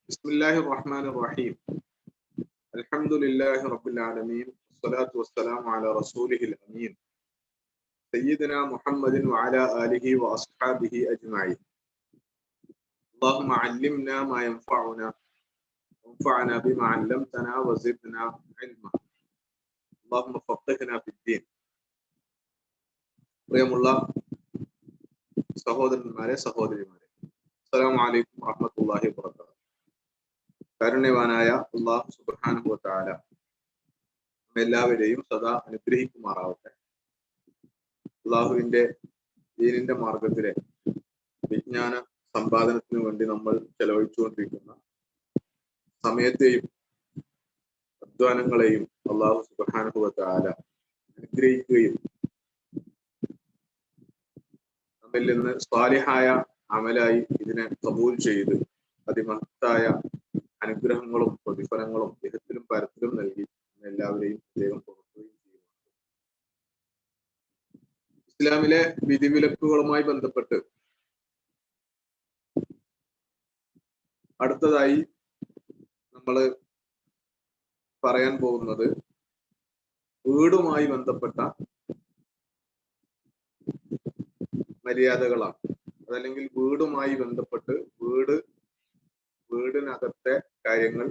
ബിസ്മില്ലാഹിർ റഹ്മാനിർ റഹീം. അൽഹംദുലില്ലാഹി റബ്ബിൽ ആലമീൻ. വസ്സലാത്തു വസ്സലാമു അലാ റസൂലിഹിൽ അമീൻ സയ്യിദിനാ മുഹമ്മദിൻ വഅലാ ആലിഹി വഅസ്ഹാബിഹി അജ്മഈൻ. അല്ലാഹുമ്മ അല്ലിംനാ മാ യൻഫഉനാ വൻഫഅനാ ബിമാ അല്ലംതനാ വസിദ്നാ ഇൽമാ. അല്ലാഹുമ്മ ഫഖിഹ്നാ ഫിദ്ദീൻ. പ്രിയമുള്ള സഹോദരന്മാരെ, സഹോദരിമാരെ, അസ്സലാമു അലൈക്കും വറഹ്മത്തുള്ളാഹി വബറകാതുഹു. കാരുണ്യവാനായ അല്ലാഹു സുബ്ഹാനഹു വ തആല എല്ലാവരെയും സദാ അനുഗ്രഹിക്കുമാറാവട്ടെ. അള്ളാഹുവിന്റെ ദീനിന്റെ മാർഗത്തിലെ വിജ്ഞാന സമ്പാദനത്തിന് വേണ്ടി നമ്മൾ ചെലവഴിച്ചുകൊണ്ടിരിക്കുന്ന സമയത്തെയും അധ്വാനങ്ങളെയും അള്ളാഹു സുബ്ഹാനഹു വ തആല അനുഗ്രഹിക്കുകയും നമ്മിൽ നിന്ന് സ്വാലിഹായ അമലായി ഇതിനെ കബൂൽ ചെയ്ത് അതിമഹത്തായ അനുഗ്രഹങ്ങളും പ്രതിഫലങ്ങളും ഇഹത്തിലും പരത്തിലും നൽകി എല്ലാവരെയും പ്രത്യേകം പുറത്തുകയും ചെയ്യുന്നു. ഇസ്ലാമിലെ വിധിവിലക്കുകളുമായി ബന്ധപ്പെട്ട് അടുത്തതായി നമ്മൾ പറയാൻ പോകുന്നത് വീടുമായി ബന്ധപ്പെട്ട മര്യാദകളാണ്. അതല്ലെങ്കിൽ വീടുമായി ബന്ധപ്പെട്ട് വീടിനകത്തെ കാര്യങ്ങൾ,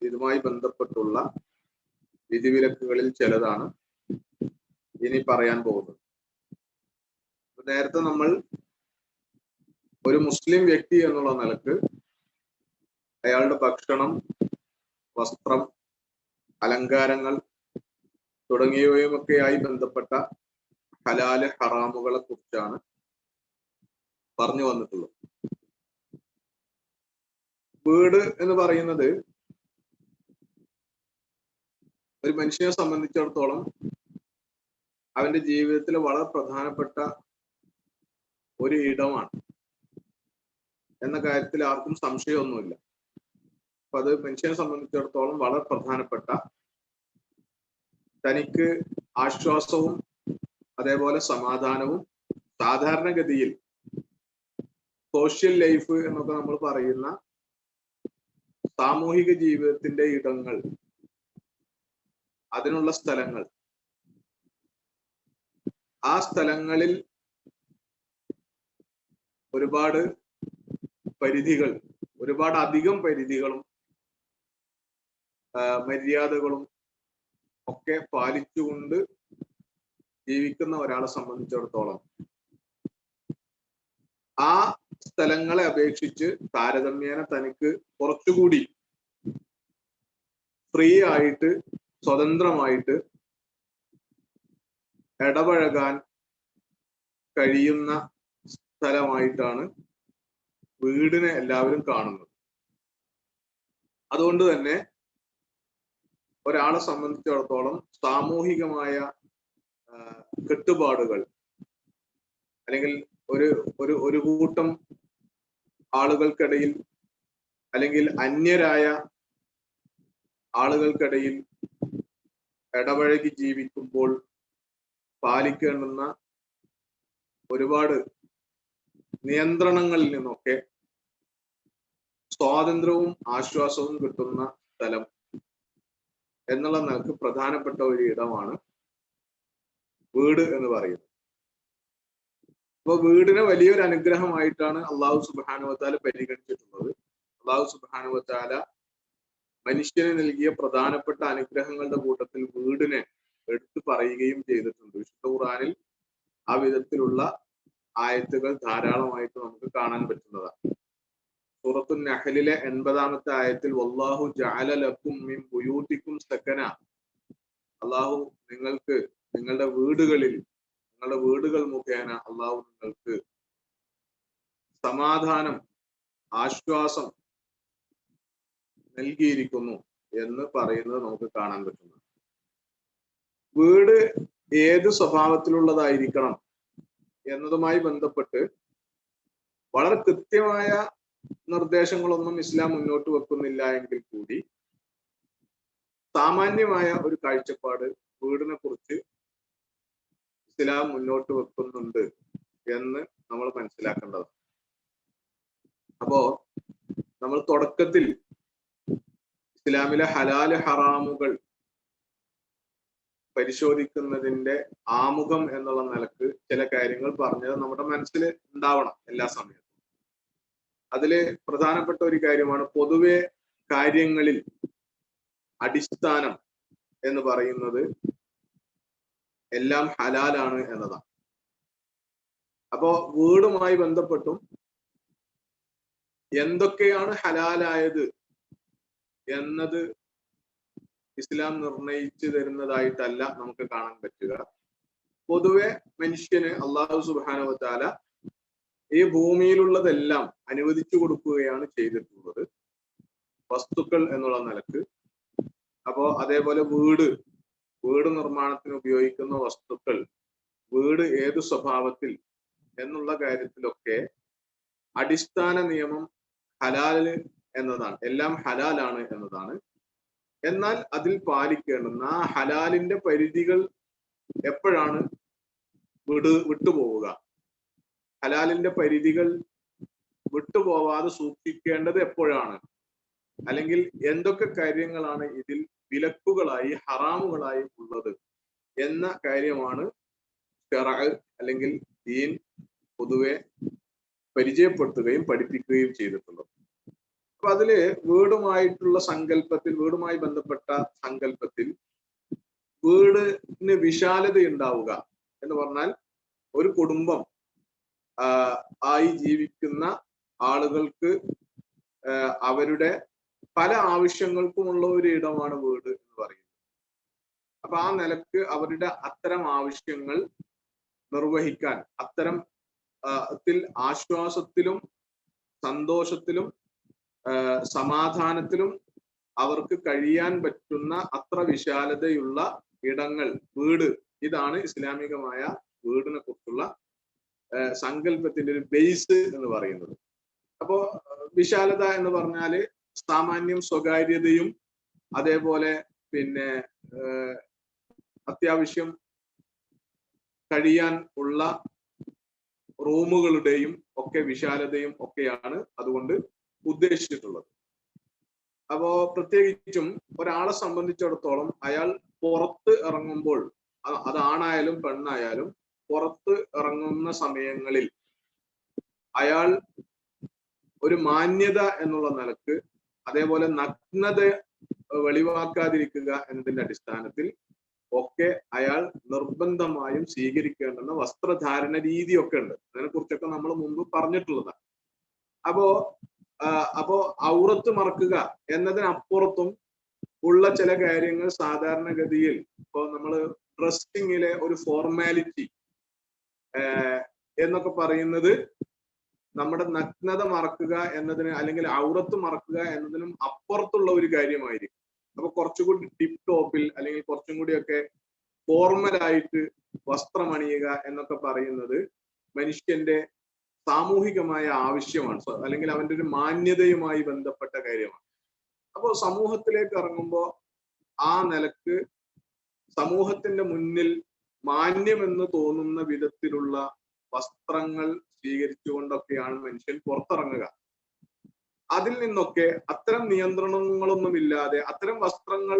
ഇതുമായി ബന്ധപ്പെട്ടുള്ള വിധിവിലക്കുകളിൽ ചിലതാണ് ഇനി പറയാൻ പോകുന്നത്. നേരത്തെ നമ്മൾ ഒരു മുസ്ലിം വ്യക്തി എന്നുള്ള നിലക്ക് അയാളുടെ ഭക്ഷണം, വസ്ത്രം, അലങ്കാരങ്ങൾ തുടങ്ങിയവയുമൊക്കെയായി ബന്ധപ്പെട്ട ഹലാല് ഹറാമുകളെ കുറിച്ചാണ് പറഞ്ഞു വന്നിട്ടുള്ളത്. വീട് എന്ന് പറയുന്നത് ഒരു മനുഷ്യനെ സംബന്ധിച്ചിടത്തോളം അവന്റെ ജീവിതത്തിൽ വളരെ പ്രധാനപ്പെട്ട ഒരു ഇടമാണ് എന്ന കാര്യത്തിൽ ആർക്കും സംശയമൊന്നുമില്ല. അപ്പൊ അത് മനുഷ്യനെ സംബന്ധിച്ചിടത്തോളം വളരെ പ്രധാനപ്പെട്ട, തനിക്ക് ആശ്വാസവും അതേപോലെ സമാധാനവും, സാധാരണഗതിയിൽ സോഷ്യൽ ലൈഫ് എന്നൊക്കെ നമ്മൾ പറയുന്ന സാമൂഹിക ജീവിതത്തിന്റെ ഇടങ്ങൾ, അതിനുള്ള സ്ഥലങ്ങൾ, ആ സ്ഥലങ്ങളിൽ ഒരുപാട് പരിധികൾ, ഒരുപാട് അധികം പരിധികളും മര്യാദകളും ഒക്കെ പാലിച്ചുകൊണ്ട് ജീവിക്കുന്ന ഒരാളെ സംബന്ധിച്ചിടത്തോളം ആ സ്ഥലങ്ങളെ അപേക്ഷിച്ച് താരതമ്യേന തനിക്ക് കുറച്ചുകൂടി ഫ്രീ ആയിട്ട്, സ്വതന്ത്രമായിട്ട് ഇടപഴകാൻ കഴിയുന്ന സ്ഥലമായിട്ടാണ് വീടിനെ എല്ലാവരും കാണുന്നത്. അതുകൊണ്ട് തന്നെ ഒരാളെ സംബന്ധിച്ചിടത്തോളം സാമൂഹികമായ കെട്ടുപാടുകൾ, അല്ലെങ്കിൽ ഒരു കൂട്ടം ആളുകൾക്കിടയിൽ, അല്ലെങ്കിൽ അന്യരായ ആളുകൾക്കിടയിൽ ഇടപഴകി ജീവിക്കുമ്പോൾ പാലിക്കേണ്ടുന്ന ഒരുപാട് നിയന്ത്രണങ്ങളിൽ നിന്നൊക്കെ സ്വാതന്ത്ര്യവും ആശ്വാസവും കിട്ടുന്ന സ്ഥലം എന്നുള്ള നിലക്ക് പ്രധാനപ്പെട്ട ഒരു ഇടമാണ് വീട് എന്ന് പറയുന്നത്. അപ്പൊ വീടിനെ വലിയൊരു അനുഗ്രഹമായിട്ടാണ് അള്ളാഹു സുബ്ഹാനഹു വ തആല പരിഗണിച്ചിട്ടുള്ളത്. അള്ളാഹു സുബ്ഹാനഹു വ തആല മനുഷ്യന് നൽകിയ പ്രധാനപ്പെട്ട അനുഗ്രഹങ്ങളുടെ കൂട്ടത്തിൽ വീടിനെ എടുത്തു പറയുകയും ചെയ്തിട്ടുണ്ട്. വിശുദ്ധ ഖുർആനിൽ ആ വിധത്തിലുള്ള ആയത്തുകൾ ധാരാളമായിട്ട് നമുക്ക് കാണാൻ പറ്റുന്നതാണ്. സൂറത്തുൻ നഹ്ലിലെ 80-ാമത്തെ ആയത്തിൽ വല്ലാഹു ജഅല ലക്കും മിൻ ബുയൂതികും സകന, അള്ളാഹു നിങ്ങൾക്ക് നിങ്ങളുടെ വീടുകൾ മുഖേന അള്ളാഹു നിങ്ങൾക്ക് സമാധാനം, ആശ്വാസം നൽകിയിരിക്കുന്നു എന്ന് പറയുന്നത് നമുക്ക് കാണാൻ പറ്റുന്നു. വീട് ഏത് സ്വഭാവത്തിലുള്ളതായിരിക്കണം എന്നതുമായി ബന്ധപ്പെട്ട് വളരെ കൃത്യമായ നിർദ്ദേശങ്ങളൊന്നും ഇസ്ലാം മുന്നോട്ട് വെക്കുന്നില്ല എങ്കിൽ കൂടി സാമാന്യമായ ഒരു കാഴ്ചപ്പാട് വീടിനെ കുറിച്ച് ഇസ്ലാം മുന്നോട്ട് വെക്കുന്നുണ്ട് എന്ന് നമ്മൾ മനസ്സിലാക്കേണ്ടതാണ്. അപ്പോ നമ്മൾ തുടക്കത്തിൽ ഇസ്ലാമിലെ ഹലാല് ഹറാമുകൾ പരിശോധിക്കുന്നതിന്റെ ആമുഖം എന്നുള്ള നിലക്ക് ചില കാര്യങ്ങൾ പറഞ്ഞത് നമ്മുടെ മനസ്സിൽ ഉണ്ടാവണം എല്ലാ സമയത്തും. അതില് പ്രധാനപ്പെട്ട ഒരു കാര്യമാണ് പൊതുവെ കാര്യങ്ങളിൽ അടിസ്ഥാനം എന്ന് പറയുന്നത് എല്ലാം ഹലാലാണ് എന്നതാണ്. അപ്പോ വീടുമായി ബന്ധപ്പെട്ടും എന്തൊക്കെയാണ് ഹലാലായത് എന്നത് ഇസ്ലാം നിർണയിച്ചു തരുന്നതായിട്ടല്ല നമുക്ക് കാണാൻ പറ്റുക. പൊതുവെ മനുഷ്യന് അള്ളാഹു സുബ്ഹാനഹു വ തആല ഈ ഭൂമിയിലുള്ളതെല്ലാം അനുവദിച്ചു കൊടുക്കുകയാണ് ചെയ്തിട്ടുള്ളത്, വസ്തുക്കൾ എന്നുള്ള നിലക്ക്. അപ്പോ അതേപോലെ വീട് നിർമ്മാണത്തിന് ഉപയോഗിക്കുന്ന വസ്തുക്കൾ, വീട് ഏത് സ്വഭാവത്തിൽ എന്നുള്ള കാര്യത്തിലൊക്കെ അടിസ്ഥാന നിയമം ഹലാല് എന്നതാണ്, എല്ലാം ഹലാലാണ് എന്നതാണ്. എന്നാൽ അതിൽ പാലിക്കേണ്ടുന്ന ആ ഹലാലിന്റെ പരിധികൾ എപ്പോഴാണ് വിട്ടുപോവുക, ഹലാലിന്റെ പരിധികൾ വിട്ടുപോവാതെ സൂക്ഷിക്കേണ്ടത് എപ്പോഴാണ്, അല്ലെങ്കിൽ എന്തൊക്കെ കാര്യങ്ങളാണ് ഇതിൽ വിലക്കുകളായി ഹറാമുകളായി ഉള്ളത് എന്ന കാര്യമാണ് ശറഅ അല്ലെങ്കിൽ ദീൻ പൊതുവെ പരിചയപ്പെടുത്തുകയും പഠിപ്പിക്കുകയും ചെയ്തിട്ടുള്ളത്. അപ്പൊ അതില് വീടുമായിട്ടുള്ള സങ്കല്പത്തിൽ, വീടുമായി ബന്ധപ്പെട്ട സങ്കല്പത്തിൽ വീടിന് വിശാലത ഉണ്ടാവുക എന്ന് പറഞ്ഞാൽ ഒരു കുടുംബം ആയി ജീവിക്കുന്ന ആളുകൾക്ക് അവരുടെ പല ആവശ്യങ്ങൾക്കുമുള്ള ഒരു ഇടമാണ് വീട് എന്ന് പറയുന്നത്. അപ്പൊ ആ നിലക്ക് അവരുടെ അത്തരം ആവശ്യങ്ങൾ നിർവഹിക്കാൻ, അത്തരം ആശ്വാസത്തിലും സന്തോഷത്തിലും സമാധാനത്തിലും അവർക്ക് കഴിയാൻ പറ്റുന്ന അത്ര വിശാലതയുള്ള ഇടങ്ങൾ, വീട്, ഇതാണ് ഇസ്ലാമികമായ വീടിനെ കുറിച്ചുള്ള സങ്കല്പത്തിന്റെ ഒരു ബേസ് എന്ന് പറയുന്നത്. അപ്പോ വിശാലത എന്ന് പറഞ്ഞാല് സാമാന്യം സ്വകാര്യതയും അതേപോലെ പിന്നെ അത്യാവശ്യം കഴിയാൻ ഉള്ള റൂമുകളുടെയും ഒക്കെ വിശാലതയും ഒക്കെയാണ് അതുകൊണ്ട് ഉദ്ദേശിച്ചിട്ടുള്ളത്. അപ്പോ പ്രത്യേകിച്ചും ഒരാളെ സംബന്ധിച്ചിടത്തോളം അയാൾ പുറത്ത് ഇറങ്ങുമ്പോൾ, അതാണായാലും പെണ്ണായാലും പുറത്ത് ഇറങ്ങുന്ന സമയങ്ങളിൽ അയാൾ ഒരു മാന്യത എന്നുള്ള നിലക്ക്, അതേപോലെ നഗ്നത വെളിവാക്കാതിരിക്കുക എന്നതിന്റെ അടിസ്ഥാനത്തിൽ ഒക്കെ അയാൾ നിർബന്ധമായും സ്വീകരിക്കേണ്ടുന്ന വസ്ത്രധാരണ രീതിയൊക്കെ ഉണ്ട്. അതിനെ കുറിച്ചൊക്കെ നമ്മൾ മുമ്പ് പറഞ്ഞിട്ടുള്ളതാണ്. അപ്പോ ഔറത്ത് മറക്കുക എന്നതിനപ്പുറത്തും ഉള്ള ചില കാര്യങ്ങൾ സാധാരണഗതിയിൽ ഇപ്പോ നമ്മൾ ഡ്രസ്സിങ്ങിലെ ഒരു ഫോർമാലിറ്റി എന്നൊക്കെ പറയുന്നത് നമ്മുടെ നഗ്നത മറക്കുക എന്നതിന്, അല്ലെങ്കിൽ ഔറത്ത് മറക്കുക എന്നതിനും അപ്പുറത്തുള്ള ഒരു കാര്യമായിരിക്കും. അപ്പൊ കുറച്ചുകൂടി ടിപ്പ് ടോപ്പിൽ അല്ലെങ്കിൽ കുറച്ചും കൂടിയൊക്കെ ഫോർമലായിട്ട് വസ്ത്രമണിയുക എന്നൊക്കെ പറയുന്നത് മനുഷ്യന്റെ സാമൂഹികമായ ആവശ്യമാണ്, അല്ലെങ്കിൽ അവന്റെ ഒരു മാന്യതയുമായി ബന്ധപ്പെട്ട കാര്യമാണ്. അപ്പോൾ സമൂഹത്തിലേക്ക് ഇറങ്ങുമ്പോൾ ആ നിലക്ക് സമൂഹത്തിന്റെ മുന്നിൽ മാന്യമെന്ന് തോന്നുന്ന വിധത്തിലുള്ള വസ്ത്രങ്ങൾ സ്വീകരിച്ചുകൊണ്ടൊക്കെയാണ് മനുഷ്യൻ പുറത്തിറങ്ങുക. അതിൽ നിന്നൊക്കെ അത്തരം നിയന്ത്രണങ്ങളൊന്നുമില്ലാതെ അത്തരം വസ്ത്രങ്ങൾ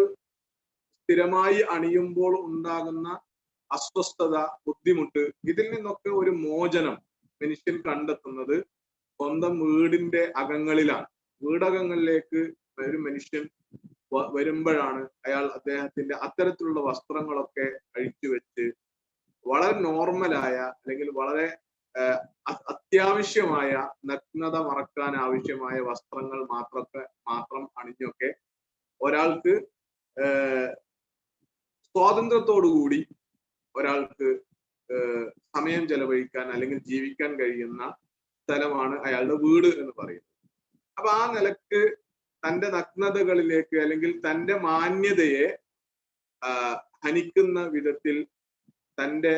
സ്ഥിരമായി അണിയുമ്പോൾ ഉണ്ടാകുന്ന അസ്വസ്ഥത, ബുദ്ധിമുട്ട്, ഇതിൽ നിന്നൊക്കെ ഒരു മോചനം മനുഷ്യൻ കണ്ടെത്തുന്നത് സ്വന്തം വീടിന്റെ അകങ്ങളിലാണ്. വീടകങ്ങളിലേക്ക് ഒരു മനുഷ്യൻ വരുമ്പോഴാണ് അയാൾ അദ്ദേഹത്തിന്റെ അത്തരത്തിലുള്ള വസ്ത്രങ്ങളൊക്കെ അഴിച്ചു വെച്ച് വളരെ നോർമലായ, അല്ലെങ്കിൽ വളരെ അത്യാവശ്യമായ, നഗ്നത മറക്കാൻ ആവശ്യമായ വസ്ത്രങ്ങൾ മാത്രം അണിഞ്ഞൊക്കെ ഒരാൾക്ക് സ്വാതന്ത്ര്യത്തോടുകൂടി ഒരാൾക്ക് സമയം ചെലവഴിക്കാൻ അല്ലെങ്കിൽ ജീവിക്കാൻ കഴിയുന്ന സ്ഥലമാണ് അയാളുടെ വീട് എന്ന് പറയുന്നത്. അപ്പൊ ആ നിലക്ക് തന്റെ നഗ്നതകളിലേക്ക്, അല്ലെങ്കിൽ തന്റെ മാന്യതയെ ഹനിക്കുന്ന വിധത്തിൽ തന്റെ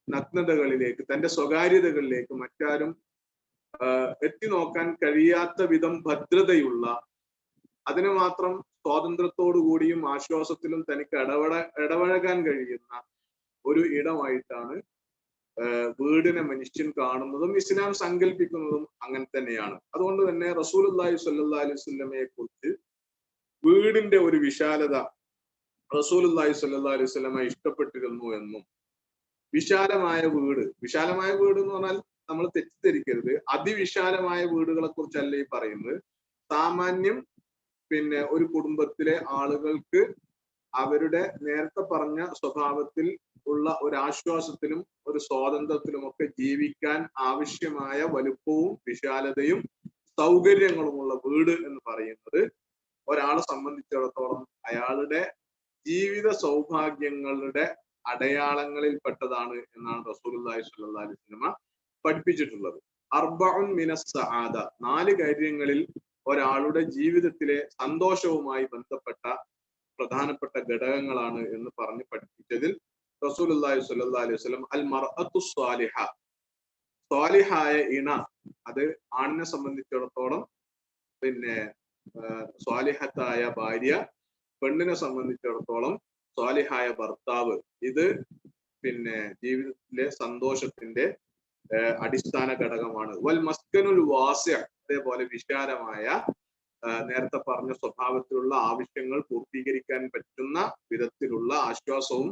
നഗ്നതകളിലേക്ക്, തന്റെ സ്വകാര്യതകളിലേക്ക് മറ്റാരും എത്തി നോക്കാൻ കഴിയാത്ത വിധം ഭദ്രതയുള്ള, അതിന് മാത്രം സ്വാതന്ത്ര്യത്തോടു കൂടിയും ആശ്വാസത്തിലും തനിക്ക് ഇടപഴകാൻ കഴിയുന്ന ഒരു ഇടമായിട്ടാണ് വീടിനെ മനുഷ്യൻ കാണുന്നതും ഇസ്ലാം സങ്കല്പിക്കുന്നതും അങ്ങനെ തന്നെയാണ്. അതുകൊണ്ട് തന്നെ റസൂലുള്ളാഹി സ്വല്ലല്ലാഹി അലൈഹി വസല്ലമയെ കുറിച്ച് വീടിന്റെ ഒരു വിശാലത റസൂലുള്ളാഹി സ്വല്ലല്ലാഹി അലൈഹി വസല്ലമ ഇഷ്ടപ്പെട്ടിരുന്നു എന്നും, വിശാലമായ വീട് എന്ന് പറഞ്ഞാൽ നമ്മൾ തെറ്റിദ്ധരിക്കരുത്, അതിവിശാലമായ വീടുകളെ കുറിച്ചല്ല ഈ പറയുന്നത്. സാമാന്യം ഒരു കുടുംബത്തിലെ ആളുകൾക്ക് അവരുടെ നേരത്തെ പറഞ്ഞ സ്വഭാവത്തിൽ ഉള്ള ഒരു ആശ്വാസത്തിലും ഒരു സ്വാതന്ത്ര്യത്തിലും ഒക്കെ ജീവിക്കാൻ ആവശ്യമായ വലുപ്പവും വിശാലതയും സൗകര്യങ്ങളുമുള്ള വീട് എന്ന് പറയുന്നത് ഒരാളെ സംബന്ധിച്ചിടത്തോളം അയാളുടെ ജീവിത സൗഭാഗ്യങ്ങളുടെ അടയാളങ്ങളിൽപ്പെട്ടതാണ് എന്നാണ് റസൂലുള്ളാഹി സ്വല്ലല്ലാഹി അലൈഹി വസല്ലം പഠിപ്പിച്ചിട്ടുള്ളത്. അർബഉൻ മിനസ് സആദ, 4 കാര്യങ്ങളിൽ ഒരാളുടെ ജീവിതത്തിലെ സന്തോഷവുമായി ബന്ധപ്പെട്ട പ്രധാനപ്പെട്ട ഘടകങ്ങളാണ് എന്ന് പറഞ്ഞ് പഠിപ്പിച്ചതിൽ റസൂലുള്ളാഹി സ്വല്ലല്ലാഹി അലൈഹി വസല്ലം അൽ മർഅത്തു സ്വാലിഹ, സ്വാലിഹായ ഇണ, അത് ആണിനെ സംബന്ധിച്ചിടത്തോളം സ്വാലിഹത്തായ ഭാര്യ, പെണ്ണിനെ സംബന്ധിച്ചിടത്തോളം സ്വാലിഹായ ഭർത്താവ്, ഇത് ജീവിതത്തിലെ സന്തോഷത്തിന്റെ അടിസ്ഥാന ഘടകമാണ്. വൽ മസ്കനുൽ വാസിഅ, അതേപോലെ വിശാലമായ നേരത്തെ പറഞ്ഞ സ്വഭാവത്തിലുള്ള ആവശ്യങ്ങൾ പൂർത്തീകരിക്കാൻ പറ്റുന്ന വിധത്തിലുള്ള ആശ്വാസവും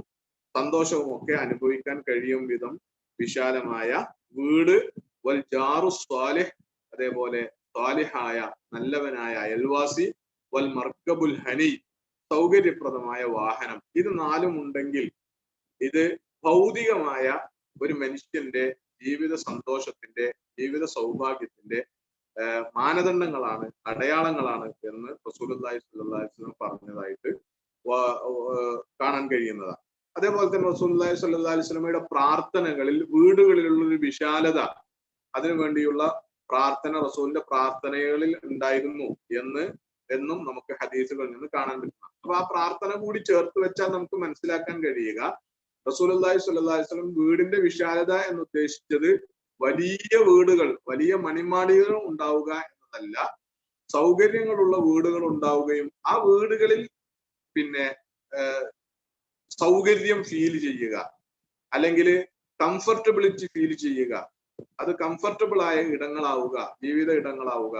സന്തോഷവും ഒക്കെ അനുഭവിക്കാൻ കഴിയും വിധം വിശാലമായ വീട്. വൽ ജാറു സ്വാലിഹ്, അതേപോലെ സ്വാലിഹായ നല്ലവനായ അയൽവാസി. വൽ മർക്കബുൽ ഹനി, സൗകര്യപ്രദമായ വാഹനം. ഇത് 4 ഉണ്ടെങ്കിൽ ഇത് ഭൗതികമായ ഒരു മനുഷ്യന്റെ ജീവിത സന്തോഷത്തിന്റെ, ജീവിത സൗഭാഗ്യത്തിന്റെ മാനദണ്ഡങ്ങളാണ്, അടയാളങ്ങളാണ് എന്ന് റസൂലുള്ളാഹി സ്വല്ലല്ലാഹി അലൈഹി വസല്ലം പറഞ്ഞതായിട്ട് കാണാൻ കഴിയുന്നതാണ്. അതേപോലെ തന്നെ റസൂലുള്ളാഹി സ്വല്ലല്ലാഹി അലൈഹി വസല്ലമയുടെ പ്രാർത്ഥനകളിൽ വീടുകളിലുള്ള ഒരു വിശാലത, അതിനു വേണ്ടിയുള്ള പ്രാർത്ഥന റസൂലിന്റെ പ്രാർത്ഥനകളിൽ ഉണ്ടായിരുന്നു എന്നും നമുക്ക് ഹദീസുകളിൽ നിന്ന് കാണാൻ പറ്റും. അപ്പൊ ആ പ്രാർത്ഥന കൂടി ചേർത്ത് വെച്ചാൽ നമുക്ക് മനസ്സിലാക്കാൻ കഴിയുക, റസൂലുള്ളാഹി സ്വല്ലല്ലാഹി അലൈഹി വസല്ലം വീടിന്റെ വിശാലത എന്ന് ഉദ്ദേശിച്ചത് വലിയ വീടുകൾ, വലിയ മണിമാളികൾ ഉണ്ടാവുക എന്നതല്ല, സൗകര്യങ്ങളുള്ള വീടുകൾ ഉണ്ടാവുകയും ആ വീടുകളിൽ സൗകര്യം ഫീൽ ചെയ്യുക, അല്ലെങ്കിൽ കംഫർട്ടബിലിറ്റി ഫീൽ ചെയ്യുക, അത് കംഫർട്ടബിൾ ആയ ഇടങ്ങളാവുക, ജീവിത ഇടങ്ങളാവുക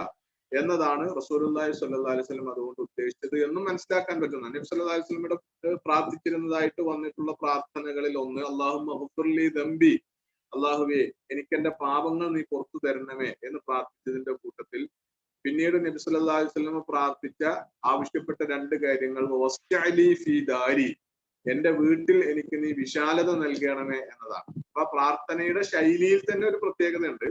എന്നതാണ് റസൂലുള്ളാഹി സ്വല്ലല്ലാഹി അലൈഹി വസല്ലം അതുകൊണ്ട് ഉദ്ദേശിച്ചത് എന്നും മനസ്സിലാക്കാൻ പറ്റുന്നു. നബി സല്ലല്ലാഹി അലൈഹി വസല്ലമയുടെ പ്രാർത്ഥിച്ചിരുന്നതായിട്ട് വന്നിട്ടുള്ള പ്രാർത്ഥനകളിൽ ഒന്ന് അല്ലാഹുമ്മ ഗ്ഫിർലി ദംബി, അല്ലാഹുവേ എനിക്ക് എന്റെ പാപങ്ങൾ നീ പുറത്തു തരണമേ എന്ന് പ്രാർത്ഥിച്ചതിന്റെ കൂട്ടത്തിൽ പിന്നീട് നബി സല്ലല്ലാഹി അലൈഹി വസല്ലം പ്രാർത്ഥിച്ച ആവശ്യപ്പെട്ട 2 കാര്യങ്ങൾ വസ്അലി ഫീ ദാരി, എന്റെ വീട്ടിൽ എനിക്ക് നീ വിശാലത നൽകണമേ എന്നതാണ്. അപ്പൊ പ്രാർത്ഥനയുടെ ശൈലിയിൽ തന്നെ ഒരു പ്രത്യേകതയുണ്ട്.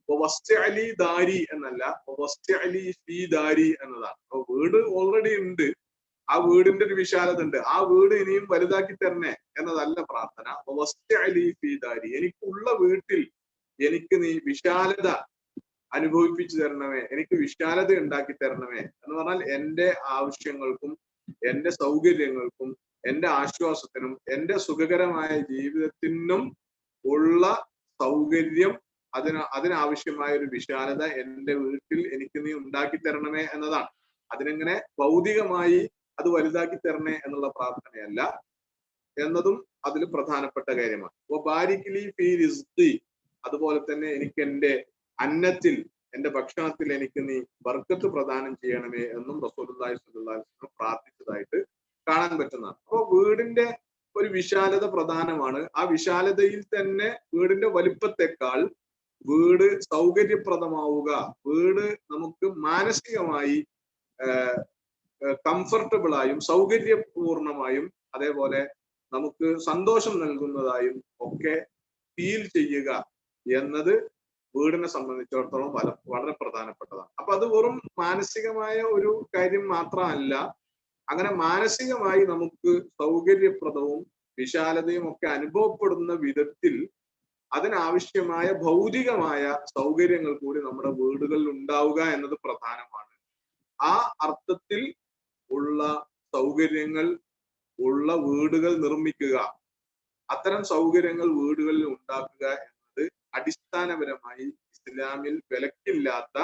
വസ്അലി ദാരി എന്നല്ല, വസ്അലി ഫീ ദാരി എന്നതാണ്. അപ്പൊ വീട് ഓൾറെഡി ഉണ്ട്, ആ വീടിന്റെ ഒരു വിശാലത ഉണ്ട്, ആ വീട് ഇനിയും വലുതാക്കി തരണേ എന്നതല്ല പ്രാർത്ഥന. വസ്അലി ഫീ ദാരി, എനിക്കുള്ള വീട്ടിൽ എനിക്ക് നീ വിശാലത അനുഭവിപ്പിച്ചു തരണമേ, എനിക്ക് വിശാലത ഉണ്ടാക്കി തരണമേ എന്ന് പറഞ്ഞാൽ എന്റെ ആവശ്യങ്ങൾക്കും എന്റെ സൗകര്യങ്ങൾക്കും എന്റെ ആശ്വാസത്തിനും എന്റെ സുഖകരമായ ജീവിതത്തിനും ഉള്ള സൗകര്യം, അതിനാവശ്യമായ ഒരു വിശാലത എന്റെ വീട്ടിൽ എനിക്ക് നീ ഉണ്ടാക്കി തരണമേ എന്നതാണ്. അതിനെങ്ങനെ ഭൗതികമായി അത് വലുതാക്കി തരണേ എന്നുള്ള പ്രാർത്ഥനയല്ല എന്നതും അതിൽ പ്രധാനപ്പെട്ട കാര്യമാണ്. ബാരിക് ലി ഫീ റിസ്ഖി, അതുപോലെ തന്നെ എനിക്ക് എന്റെ അന്നത്തിൽ, എന്റെ ഭക്ഷണത്തിൽ എനിക്ക് നീ ബർക്കത്ത് പ്രദാനം ചെയ്യണമേ എന്നും റസൂലുള്ളാഹി സ്വല്ലല്ലാഹി അലൈഹി വസല്ലം പ്രാർത്ഥിച്ചതായിട്ട് കാണാൻ പറ്റുന്നതാണ്. അപ്പോൾ വീടിന്റെ ഒരു വിശാലത പ്രധാനമാണ്. ആ വിശാലതയിൽ തന്നെ വീടിന്റെ വലിപ്പത്തെക്കാൾ വീട് സൗകര്യപ്രദമാവുക, വീട് നമുക്ക് മാനസികമായി കംഫർട്ടബിൾ ആയും സൗകര്യപൂർണമായും അതേപോലെ നമുക്ക് സന്തോഷം നൽകുന്നതായും ഒക്കെ ഫീൽ ചെയ്യുക എന്നത് വീടിനെ സംബന്ധിച്ചിടത്തോളം വളരെ പ്രധാനപ്പെട്ടതാണ്. അപ്പൊ അത് വെറും മാനസികമായ ഒരു കാര്യം മാത്രമല്ല, അങ്ങനെ മാനസികമായി നമുക്ക് സൗകര്യപ്രദവും വിശാലതയും ഒക്കെ അനുഭവപ്പെടുന്ന വിധത്തിൽ അതിനാവശ്യമായ ഭൗതികമായ സൗകര്യങ്ങൾ കൂടി നമ്മുടെ വീടുകളിൽ ഉണ്ടാവുക എന്നത് പ്രധാനമാണ്. ആ അർത്ഥത്തിൽ ഉള്ള സൗകര്യങ്ങൾ ഉള്ള വീടുകൾ നിർമ്മിക്കുക, അത്തരം സൗകര്യങ്ങൾ വീടുകളിൽ ഉണ്ടാക്കുക എന്നത് അടിസ്ഥാനപരമായി ഇസ്ലാമിൽ വിലക്കില്ലാത്ത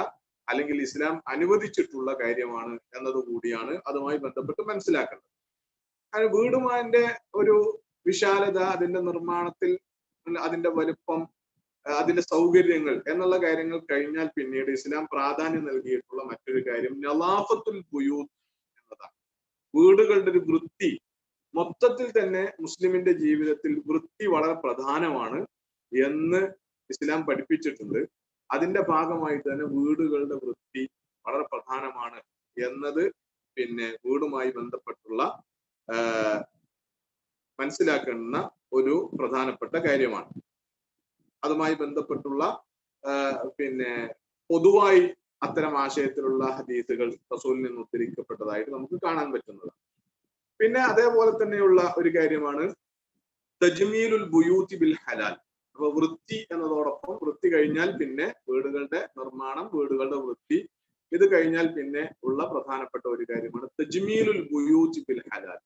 അല്ലെങ്കിൽ ഇസ്ലാം അനുവദിച്ചിട്ടുള്ള കാര്യമാണ് എന്നതുകൂടിയാണ് അതുമായി ബന്ധപ്പെട്ട് മനസ്സിലാക്കേണ്ടത്. വീടുമാതിന്റെ ഒരു വിശാലത, അതിന്റെ നിർമ്മാണത്തിൽ അതിന്റെ വലുപ്പം, അതിന്റെ സൗകര്യങ്ങൾ എന്നുള്ള കാര്യങ്ങൾ കഴിഞ്ഞാൽ പിന്നീട് ഇസ്ലാം പ്രാധാന്യം നൽകിയിട്ടുള്ള മറ്റൊരു കാര്യം നളാഫത്തുൽ ബുയൂത്ത് എന്നതാണ്. വീടുകളുടെ ഒരു വൃത്തി. മൊത്തത്തിൽ തന്നെ മുസ്ലിമിന്റെ ജീവിതത്തിൽ വൃത്തി വളരെ പ്രധാനമാണ് എന്ന് ഇസ്ലാം പഠിപ്പിച്ചിട്ടുണ്ട്. അതിന്റെ ഭാഗമായിട്ട് തന്നെ വീടുകളുടെ വൃത്തി വളരെ പ്രധാനമാണ് എന്നത് വീടുമായി ബന്ധപ്പെട്ടുള്ള മനസ്സിലാക്കുന്ന ഒരു പ്രധാനപ്പെട്ട കാര്യമാണ്. അതുമായി ബന്ധപ്പെട്ടുള്ള പൊതുവായി അത്തരം ആശയത്തിലുള്ള ഹദീസുകൾ റസൂലിൽ നിന്ന് ഉദ്ധരിക്കപ്പെട്ടതായിട്ട് നമുക്ക് കാണാൻ പറ്റുന്നതാണ്. പിന്നെ അതേപോലെ തന്നെയുള്ള ഒരു കാര്യമാണ് തജ്മീലുൽ ബുയൂത്തി ബിൽ ഹലാൽ. അപ്പൊ വൃത്തി എന്നതോടൊപ്പം വൃത്തി കഴിഞ്ഞാൽ പിന്നെ വീടുകളുടെ നിർമ്മാണം, വീടുകളുടെ വൃത്തി, ഇത് കഴിഞ്ഞാൽ പിന്നെ ഉള്ള പ്രധാനപ്പെട്ട ഒരു കാര്യമാണ് തജ്മീലുൽ ബുയൂത്തി ബിൽ ഹലാൽ.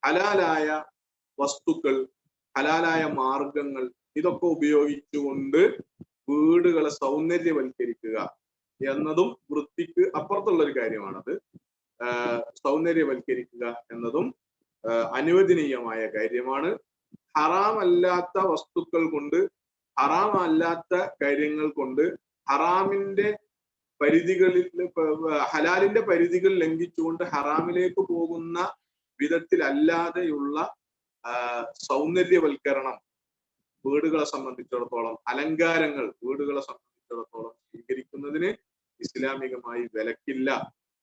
ഹലാലായ വസ്തുക്കൾ, ഹലാലായ മാർഗങ്ങൾ, ഇതൊക്കെ ഉപയോഗിച്ചുകൊണ്ട് വീടുകളെ സൗന്ദര്യവൽക്കരിക്കുക എന്നതും വൃത്തിക്ക് അപ്പുറത്തുള്ള ഒരു കാര്യമാണത്. സൗന്ദര്യവൽക്കരിക്കുക എന്നതും അനുവദനീയമായ കാര്യമാണ്. ഹറാമല്ലാത്ത വസ്തുക്കൾ കൊണ്ട്, ഹറാമല്ലാത്ത കാര്യങ്ങൾ കൊണ്ട്, ഹറാമിന്റെ പരിധികളിൽ, ഹലാലിന്റെ പരിധികൾ ലംഘിച്ചുകൊണ്ട് ഹറാമിലേക്ക് പോകുന്ന വിധത്തിലല്ലാതെയുള്ള സൗന്ദര്യവൽക്കരണം വീടുകളെ സംബന്ധിച്ചിടത്തോളം, അലങ്കാരങ്ങൾ വീടുകളെ സംബന്ധിച്ചിടത്തോളം സ്വീകരിക്കുന്നതിന് ഇസ്ലാമികമായി വിലക്കില്ല.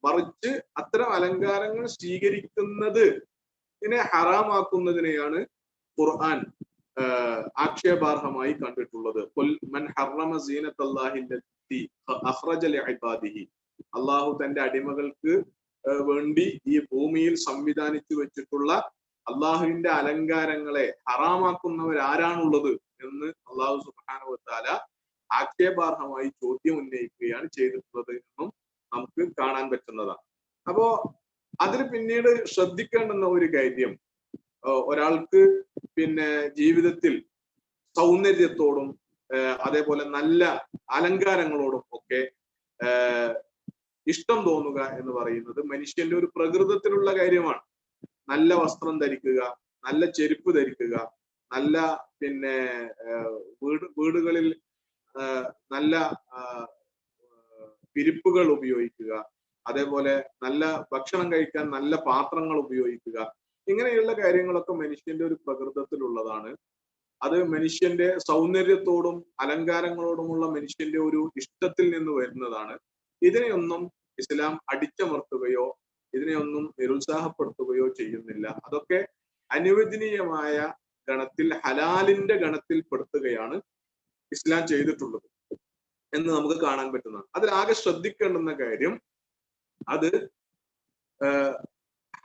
മറിച്ച് അത്തരം അലങ്കാരങ്ങൾ സ്വീകരിക്കുന്നതിനെ ഹറാമാക്കുന്നതിനെയാണ് ഖുർആൻ ആക്ഷേപാർഹമായി കണ്ടിട്ടുള്ളത്. അള്ളാഹു തന്റെ അടിമകൾക്ക് വേണ്ടി ഈ ഭൂമിയിൽ സംവിധാനിച്ചു വെച്ചിട്ടുള്ള അള്ളാഹുവിന്റെ അലങ്കാരങ്ങളെ ഹറാമാക്കുന്നവരാരാണുള്ളത് എന്ന് അള്ളാഹു സുബ്ഹാനഹു വ തആല ആക്ഷേപാർഹമായി ചോദ്യം ഉന്നയിക്കുകയാണ് ചെയ്തിട്ടുള്ളത് എന്നും നമുക്ക് കാണാൻ പറ്റുന്നതാണ്. അപ്പോ അതിൽ പിന്നീട് ശ്രദ്ധിക്കേണ്ടുന്ന ഒരു കാര്യം, ഒരാൾക്ക് ജീവിതത്തിൽ സൗന്ദര്യത്തോടും അതേപോലെ നല്ല അലങ്കാരങ്ങളോടും ഒക്കെ ഇഷ്ടം തോന്നുക എന്ന് പറയുന്നത് മനുഷ്യന്റെ ഒരു പ്രകൃതത്തിലുള്ള കാര്യമാണ്. നല്ല വസ്ത്രം ധരിക്കുക, നല്ല ചെരുപ്പ് ധരിക്കുക, നല്ല വീടുകളിൽ നല്ല വിരിപ്പുകൾ ഉപയോഗിക്കുക, അതേപോലെ നല്ല ഭക്ഷണം കഴിക്കാൻ നല്ല പാത്രങ്ങൾ ഉപയോഗിക്കുക, ഇങ്ങനെയുള്ള കാര്യങ്ങളൊക്കെ മനുഷ്യന്റെ ഒരു പ്രകൃതത്തിലുള്ളതാണ്. അത് മനുഷ്യന്റെ സൗന്ദര്യത്തോടും അലങ്കാരങ്ങളോടുമുള്ള മനുഷ്യന്റെ ഒരു ഇഷ്ടത്തിൽ നിന്ന് വരുന്നതാണ്. ഇതിനെയൊന്നും ഇസ്ലാം അടിച്ചമർത്തുകയോ ഇതിനെയൊന്നും നിരുത്സാഹപ്പെടുത്തുകയോ ചെയ്യുന്നില്ല. അതൊക്കെ അനുവദനീയമായ ഗണത്തിൽ, ഹലാലിന്റെ ഗണത്തിൽ പെടുത്തുകയാണ് ഇസ്ലാം ചെയ്തിട്ടുള്ളത് എന്ന് നമുക്ക് കാണാൻ പറ്റുന്നതാണ്. അതിലാകെ ശ്രദ്ധിക്കേണ്ടുന്ന കാര്യം, അത്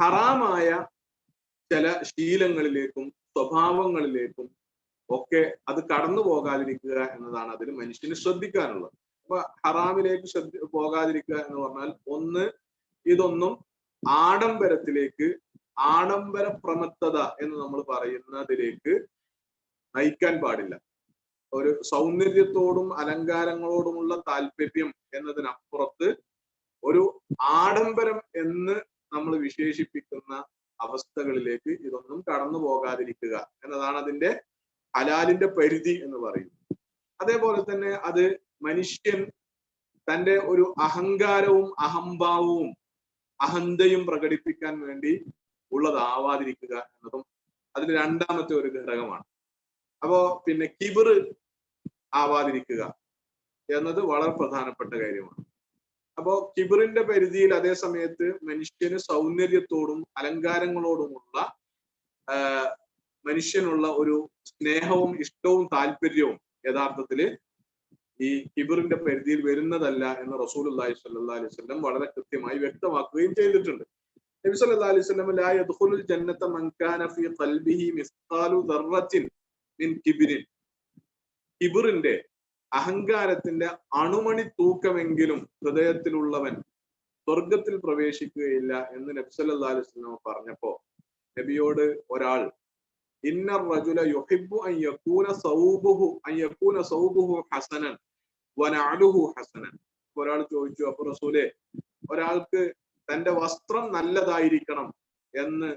ഹറാമായ ചില ശീലങ്ങളിലേക്കും സ്വഭാവങ്ങളിലേക്കും ഒക്കെ അത് കടന്നു പോകാതിരിക്കുക എന്നതാണ് അതിൽ മനുഷ്യന് ശ്രദ്ധിക്കാനുള്ളത്. അപ്പൊ ഹറാമിലേക്ക് പോകാതിരിക്കുക എന്ന് പറഞ്ഞാൽ, ഒന്ന്, ഇതൊന്നും ആഡംബരത്തിലേക്ക്, ആഡംബര പ്രമത്തത എന്ന് നമ്മൾ പറയുന്നതിലേക്ക് നയിക്കാൻ പാടില്ല. ഒരു സൗന്ദര്യത്തോടും അലങ്കാരങ്ങളോടുമുള്ള താല്പര്യം എന്നതിനപ്പുറത്ത് ഒരു ആഡംബരം എന്ന് നമ്മൾ വിശേഷിപ്പിക്കുന്ന അവസ്ഥകളിലേക്ക് ഇതൊന്നും കടന്നു പോകാതിരിക്കുക എന്നതാണ് അതിന്റെ ഹലാലിന്റെ പരിധി എന്ന് പറയുന്നത്. അതേപോലെ തന്നെ അത് മനുഷ്യൻ തന്റെ ഒരു അഹങ്കാരവും അഹംഭാവവും അഹന്തയും പ്രകടിപ്പിക്കാൻ വേണ്ടി ഉള്ളതാവാതിരിക്കുക എന്നതും അതിൽ രണ്ടാമത്തെ ഒരു ഘടകമാണ്. അപ്പോ കിബിർ ആവാതിരിക്കുക എന്നത് വളരെ പ്രധാനപ്പെട്ട കാര്യമാണ്. അപ്പോ കിബിറിന്റെ പരിധിയിൽ അതേ സമയത്ത് മനുഷ്യന് സൗന്ദര്യത്തോടും അലങ്കാരങ്ങളോടുമുള്ള മനുഷ്യനുള്ള ഒരു സ്നേഹവും ഇഷ്ടവും താല്പര്യവും യഥാർത്ഥത്തില് ഈ കിബിറിന്റെ പരിധിയിൽ വരുന്നതല്ല എന്ന് റസൂലുള്ളാഹി സ്വല്ലല്ലാഹു അലൈഹി വസല്ലം വളരെ കൃത്യമായി വ്യക്തമാക്കുകയും ചെയ്തിട്ടുണ്ട്. നബി സല്ലല്ലാഹു അലൈഹി വസല്ലം ലാ യദ്ഖുലുൽ ജന്നത മൻ കാന ഫീ ഖൽബിഹി മിസ്ഖാലു ദർറത്തിൻ മിൻ കിബ്രിൻ, കിബിറിന്റെ അഹങ്കാരത്തിന്റെ അണുമണി തൂക്കമെങ്കിലും ഹൃദയത്തിലുള്ളവൻ സ്വർഗത്തിൽ പ്രവേശിക്കുകയില്ല എന്ന് നബി സല്ലല്ലാഹു അലൈഹി വസല്ലം പറഞ്ഞപ്പോ, നബിയോട് ഒരാൾ ഇന്നർ റജുല യുഹിബ്ബു അൻ യകൂന സൗബുഹു ഹസനൻ വനഅലുഹു ഹസനൻ, ഒരാൾ ചോദിച്ചു, അപ്പൊ റസൂലേ, ഒരാൾക്ക് തന്റെ വസ്ത്രം നല്ലതായിരിക്കണം എന്ന്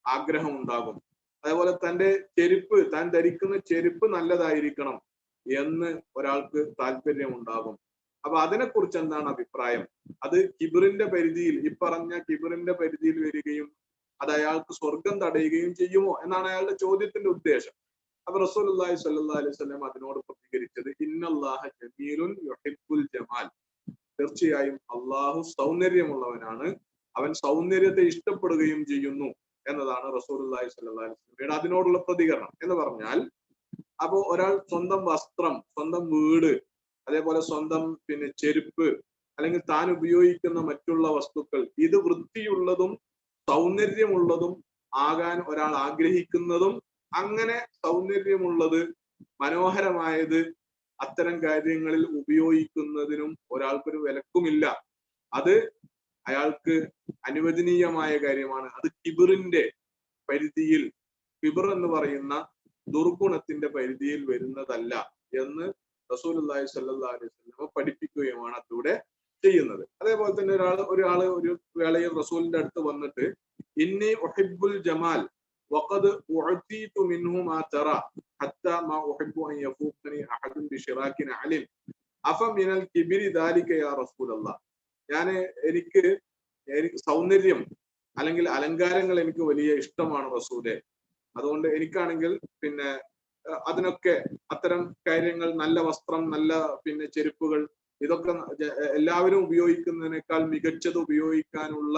ആഗ്രഹം ഉണ്ടാകും, അതേപോലെ തന്റെ ചെരുപ്പ്, താൻ ധരിക്കുന്ന ചെരുപ്പ് നല്ലതായിരിക്കണം എന്ന് ഒരാൾക്ക് താല്പര്യം ഉണ്ടാകും. അപ്പൊ അതിനെക്കുറിച്ച് എന്താണ് അഭിപ്രായം? അത് കിബിറിന്റെ പരിധിയിൽ, ഈ പറഞ്ഞ കിബിറിന്റെ പരിധിയിൽ വരികയും അത് അയാൾക്ക് സ്വർഗം തടയുകയും ചെയ്യുമോ എന്നാണ് അയാളുടെ ചോദ്യത്തിന്റെ ഉദ്ദേശം. അപ്പൊ റസൂലുള്ളാഹി സ്വല്ലല്ലാഹു അലൈഹി വസല്ലം അതിനോട് പ്രതികരിച്ചത്, ഇന്നല്ലാഹ ജമീലുൻ യുഹിബ്ബുൽ ജമാൽ. തീർച്ചയായും അള്ളാഹു സൗന്ദര്യമുള്ളവനാണ്, അവൻ സൗന്ദര്യത്തെ ഇഷ്ടപ്പെടുകയും ചെയ്യുന്നു എന്നതാണ് റസൂലുള്ളാഹി സ്വല്ലല്ലാഹു അലൈഹി വസല്ലമയുടെ അതിനോടുള്ള പ്രതികരണം. എന്ന് പറഞ്ഞാൽ, അപ്പോ ഒരാൾ സ്വന്തം വസ്ത്രം, സ്വന്തം വീട്, അതേപോലെ സ്വന്തം ചെരുപ്പ്, അല്ലെങ്കിൽ താൻ ഉപയോഗിക്കുന്ന മറ്റുള്ള വസ്തുക്കൾ, ഇത് വൃത്തിയുള്ളതും സൗന്ദര്യമുള്ളതും ആകാൻ ഒരാൾ ആഗ്രഹിക്കുന്നതും, അങ്ങനെ സൗന്ദര്യമുള്ളത്, മനോഹരമായത് അത്തരം കാര്യങ്ങളിൽ ഉപയോഗിക്കുന്നതിനും ഒരാൾക്കൊരു വിലക്കുമില്ല. അത് അയാൾക്ക് അനുവദനീയമായ കാര്യമാണ്. അത് കിബിറിന്റെ പരിധിയിൽ, കിബിർ എന്ന് പറയുന്ന ദുർഗുണത്തിന്റെ പരിധിയിൽ വരുന്നതല്ല എന്ന് റസൂലുള്ളാഹി സ്വല്ലല്ലാഹു അലൈഹി വസല്ലം പഠിപ്പിക്കുകയുമാണ് അതിലൂടെ ചെയ്യുന്നത്. അതേപോലെ തന്നെ ഒരാള് ഒരു വേളയിൽ റസൂലിന്റെ അടുത്ത് വന്നിട്ട്, ഇന്നി ഉഹിബ്ബുൽ ജമാൽ വഖദ് ഉഅതീതു മിൻഹു മാ തറ ഹത്താ മാ ഉഹിബ്ബു അൻ യഫൂഖനി അഹദുൻ ബിശിറാകിൻ അലിം അഫ മിനൽ കിബ്രി ദാലിക യാ റസൂലല്ലാഹ്. എനിക്ക് സൗന്ദര്യം അല്ലെങ്കിൽ അലങ്കാരങ്ങൾ എനിക്ക് വലിയ ഇഷ്ടമാണ് റസൂലേ. അതുകൊണ്ട് എനിക്കാണെങ്കിൽ അതിനൊക്കെ അത്തരം കാര്യങ്ങൾ, നല്ല വസ്ത്രം, നല്ല ചെരുപ്പുകൾ, ഇതൊക്കെ എല്ലാവരും ഉപയോഗിക്കുന്നതിനേക്കാൾ മികച്ചത് ഉപയോഗിക്കാനുള്ള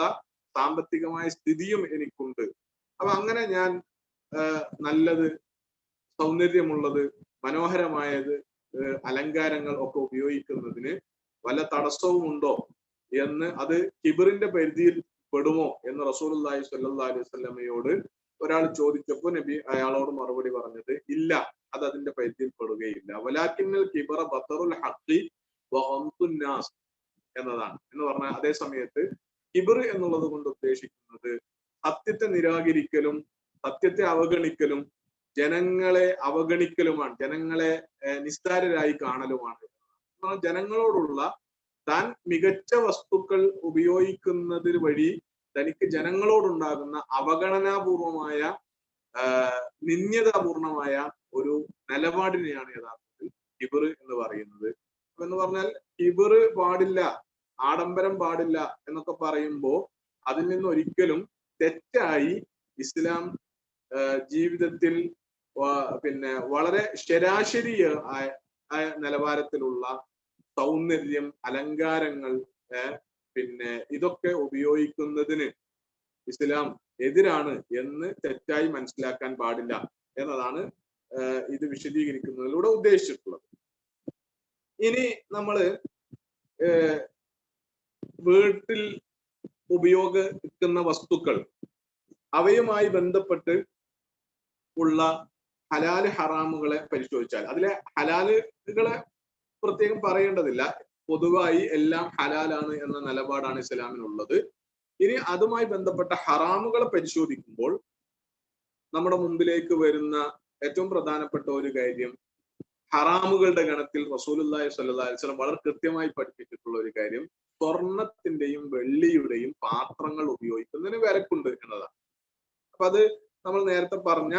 സാമ്പത്തികമായ സ്ഥിതിയും എനിക്കുണ്ട്. അപ്പൊ അങ്ങനെ ഞാൻ നല്ലത്, സൗന്ദര്യമുള്ളത്, മനോഹരമായത്, അലങ്കാരങ്ങൾ ഒക്കെ ഉപയോഗിക്കുന്നതിന് വല്ല തടസ്സവും ഉണ്ടോ എന്ന്, അത് കിബിറിന്റെ പരിധിയിൽ പെടുമോ എന്ന് റസൂലുള്ളാഹി സ്വല്ലല്ലാഹു അലൈഹി വസല്ലമയോട് ഒരാൾ ചോദിച്ചപ്പോൾ നബി അയാളോട് മറുപടി പറഞ്ഞത്, ഇല്ല, അത് അതിന്റെ പരിധിയിൽ പെടുകയില്ല. വലാകിന്നൽ കിബറ ബതറുൽ ഹഖി വഗംതുൻ നാസ് എന്നതാണ്. എന്ന് പറഞ്ഞാൽ, അതേ സമയത്ത് കിബിർ എന്നുള്ളത് കൊണ്ട് ഉദ്ദേശിക്കുന്നത് സത്യത്തെ നിരാകരിക്കലും സത്യത്തെ അവഗണിക്കലും ജനങ്ങളെ അവഗണിക്കലുമാണ്, ജനങ്ങളെ നിസ്സാരരായി കാണലുമാണ്. ജനങ്ങളോടുള്ള താൻ മികച്ച വസ്തുക്കൾ ഉപയോഗിക്കുന്നത് വഴി തനിക്ക് ജനങ്ങളോടുണ്ടാകുന്ന അവഗണനാപൂർവമായ, നിന്ദ്യതാപൂർണമായ ഒരു നിലപാടിനെയാണ് യഥാർത്ഥത്തിൽ കിബിർ എന്ന് പറയുന്നത്. എന്ന് പറഞ്ഞാൽ, കിബിർ പാടില്ല, ആഡംബരം പാടില്ല എന്നൊക്കെ പറയുമ്പോൾ അതിൽ നിന്ന് ഒരിക്കലും തെറ്റായി ഇസ്ലാം ജീവിതത്തിൽ വളരെ ശരാശരി ആയ നിലവാരത്തിലുള്ള സൗന്ദര്യം, അലങ്കാരങ്ങൾ, ഇതൊക്കെ ഉപയോഗിക്കുന്നതിന് ഇസ്ലാം എതിരാണ് എന്ന് തെറ്റായി മനസ്സിലാക്കാൻ പാടില്ല എന്നതാണ് ഇത് വിശദീകരിക്കുന്നതിലൂടെ ഉദ്ദേശിച്ചിട്ടുള്ളത്. ഇനി നമ്മള് വീട്ടിൽ ഉപയോഗിക്കുന്ന വസ്തുക്കൾ, അവയുമായി ബന്ധപ്പെട്ട് ഉള്ള ഹലാല് ഹറാമുകളെ പരിശോധിച്ചാൽ, അതിലെ ഹലാലുകളെ പ്രത്യേകം പറയേണ്ടതില്ല, പൊതുവായി എല്ലാം ഹലാലാണ് എന്ന നിലപാടാണ് ഇസ്ലാമിനുള്ളത്. ഇനി അതുമായി ബന്ധപ്പെട്ട ഹറാമുകളെ പരിശോധിക്കുമ്പോൾ നമ്മുടെ മുമ്പിലേക്ക് വരുന്ന ഏറ്റവും പ്രധാനപ്പെട്ട ഒരു കാര്യം, ഹറാമുകളുടെ ഗണത്തിൽ റസൂലുള്ളാഹി സ്വല്ലല്ലാഹു അലൈഹി വസല്ലം വളരെ കൃത്യമായി പഠിപ്പിച്ചിട്ടുള്ള ഒരു കാര്യം, സ്വർണത്തിന്റെയും വെള്ളിയുടെയും പാത്രങ്ങൾ ഉപയോഗിക്കുന്നതിന് വിലക്കുണ്ട് എന്നതാണ്. അപ്പൊ അത് നമ്മൾ നേരത്തെ പറഞ്ഞ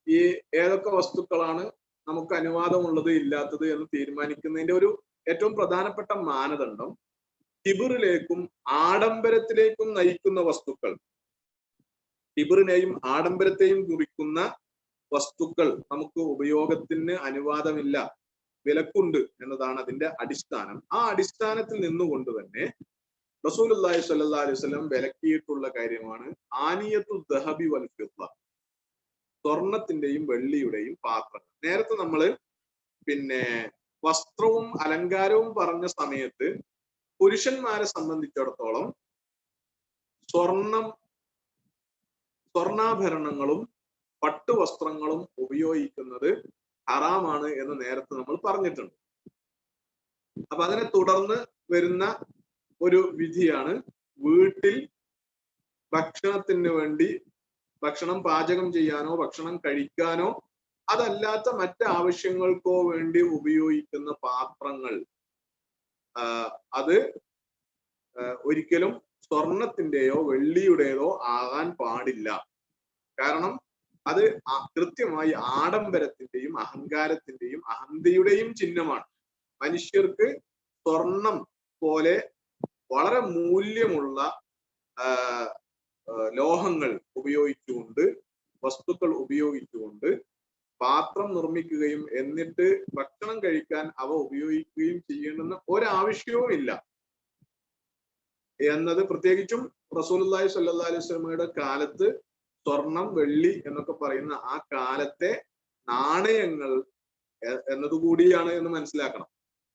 ഈ ഏതൊക്കെ വസ്തുക്കളാണ് നമുക്ക് അനുവാദമുള്ളത് ഇല്ലാത്തത് എന്ന് തീരുമാനിക്കുന്നതിന്റെ ഒരു ഏറ്റവും പ്രധാനപ്പെട്ട മാനദണ്ഡം, കിബിറിലേക്കും ആഡംബരത്തിലേക്കും നയിക്കുന്ന വസ്തുക്കൾ, കിബിറിനെയും ആഡംബരത്തെയും കുറിക്കുന്ന വസ്തുക്കൾ നമുക്ക് ഉപയോഗത്തിന് അനുവാദമില്ല, വിലക്കുണ്ട് എന്നതാണ് അതിന്റെ അടിസ്ഥാനം. ആ അടിസ്ഥാനത്തിൽ നിന്നുകൊണ്ട് തന്നെ റസൂലുള്ളാഹി സ്വല്ലല്ലാഹു അലൈഹി വസല്ലം വിലക്കിയിട്ടുള്ള കാര്യമാണ് ആനിയത്തു ദഹബി വൽ ഫിദ്ദ, സ്വർണത്തിന്റെയും വെള്ളിയുടെയും പാത്രങ്ങൾ. നേരത്തെ നമ്മള് വസ്ത്രവും അലങ്കാരവും പറഞ്ഞ സമയത്ത് പുരുഷന്മാരെ സംബന്ധിച്ചിടത്തോളം സ്വർണ്ണാഭരണങ്ങളും പട്ടുവസ്ത്രങ്ങളും ഉപയോഗിക്കുന്നത് ഹറാമാണ് എന്ന് നേരത്തെ നമ്മൾ പറഞ്ഞിട്ടുണ്ട്. അപ്പൊ അതിനെ തുടർന്ന് വരുന്ന ഒരു വിധിയാണ്, വീട്ടിൽ ഭക്ഷണത്തിന് വേണ്ടി, ഭക്ഷണം പാചകം ചെയ്യാനോ ഭക്ഷണം കഴിക്കാനോ അതല്ലാത്ത മറ്റ് ആവശ്യങ്ങൾക്കോ വേണ്ടി ഉപയോഗിക്കുന്ന പാത്രങ്ങൾ, അത് ഒരിക്കലും സ്വർണത്തിന്റെയോ വെള്ളിയുടേതോ ആകാൻ പാടില്ല. കാരണം അത് കൃത്യമായി ആഡംബരത്തിന്റെയും അഹങ്കാരത്തിന്റെയും അഹന്തയുടെയും ചിഹ്നമാണ്. മനുഷ്യർക്ക് സ്വർണം പോലെ വളരെ മൂല്യമുള്ള ലോഹങ്ങൾ ഉപയോഗിച്ചുകൊണ്ട്, വസ്തുക്കൾ ഉപയോഗിച്ചുകൊണ്ട് പാത്രം നിർമ്മിക്കുകയും എന്നിട്ട് ഭക്ഷണം കഴിക്കാൻ അവ ഉപയോഗിക്കുകയും ചെയ്യണമെന്ന് ഒരാവശ്യവും ഇല്ല എന്നത് പ്രത്യേകിച്ചും റസൂലുള്ളാഹി സ്വല്ലല്ലാഹു അലൈഹി വസല്ലമയുടെ കാലത്ത് സ്വർണം, വെള്ളി എന്നൊക്കെ പറയുന്ന ആ കാലത്തെ നാണയങ്ങൾ എന്നതുകൂടിയാണ് എന്ന് മനസ്സിലാക്കണം.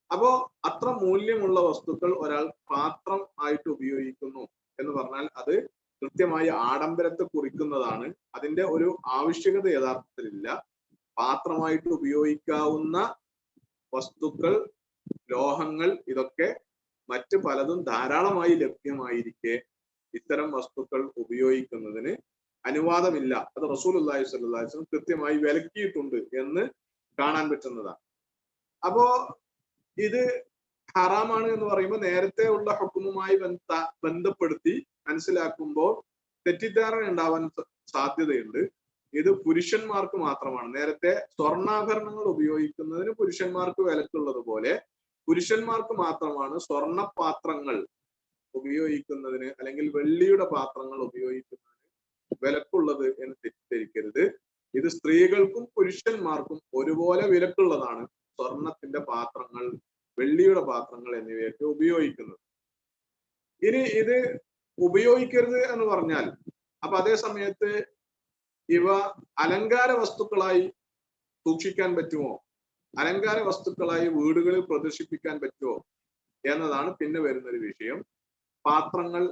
അപ്പോ അത്ര മൂല്യമുള്ള വസ്തുക്കൾ ഒരാൾ പാത്രം ആയിട്ട് ഉപയോഗിക്കുന്നു എന്ന് പറഞ്ഞാൽ അത് കൃത്യമായി ആഡംബരത്തെ കുറിക്കുന്നതാണ്. അതിന്റെ ഒരു ആവശ്യകത യഥാർത്ഥത്തിലില്ല. പാത്രമായിട്ട് ഉപയോഗിക്കാവുന്ന വസ്തുക്കൾ, ലോഹങ്ങൾ, ഇതൊക്കെ മറ്റ് പലതും ധാരാളമായി ലഭ്യമായിരിക്കെ ഇത്തരം വസ്തുക്കൾ ഉപയോഗിക്കുന്നതിന് അനുവാദമില്ല. അത് റസൂലുള്ളാഹി സ്വല്ലല്ലാഹു അലൈഹി വസല്ലം കൃത്യമായി വിലക്കിയിട്ടുണ്ട് എന്ന് കാണാൻ പറ്റുന്നതാണ്. അപ്പോ ഇത് ഹറാമാണ് എന്ന് പറയുമ്പോൾ നേരത്തെ ഉള്ള ഹുക്കുമുമായി ബന്ധപ്പെടുത്തി മനസ്സിലാക്കുമ്പോൾ തെറ്റിദ്ധാരണ ഉണ്ടാവാൻ സാധ്യതയുണ്ട്. ഇത് പുരുഷന്മാർക്ക് മാത്രമാണ്. നേരത്തെ സ്വർണ്ണാഭരണങ്ങൾ ഉപയോഗിക്കുന്നതിന് പുരുഷന്മാർക്ക് വിലക്കുള്ളത് പോലെ പുരുഷന്മാർക്ക് മാത്രമാണ് സ്വർണപാത്രങ്ങൾ ഉപയോഗിക്കുന്നതിന് അല്ലെങ്കിൽ വെള്ളിയുടെ പാത്രങ്ങൾ ഉപയോഗിക്കുന്നതിന് വിലക്കുള്ളത് എന്ന് തെറ്റിദ്ധരിക്കരുത്. ഇത് സ്ത്രീകൾക്കും പുരുഷന്മാർക്കും ഒരുപോലെ വിലക്കുള്ളതാണ്. സ്വർണത്തിന്റെ പാത്രങ്ങൾ, വെള്ളിയുടെ പാത്രങ്ങൾ എന്നിവയൊക്കെ ഉപയോഗിക്കുന്നത്. ഇനി ഇത് ഉപയോഗിക്കരുത് എന്ന് പറഞ്ഞാൽ അപ്പൊ അതേ സമയത്ത് ഇവ അലങ്കാര വസ്തുക്കളായി സൂക്ഷിക്കാൻ പറ്റുമോ, അലങ്കാര വസ്തുക്കളായി വീടുകളിൽ പ്രദർശിപ്പിക്കാൻ പറ്റുമോ എന്നതാണ് പിന്നെ വരുന്നൊരു വിഷയം. പാത്രങ്ങൾ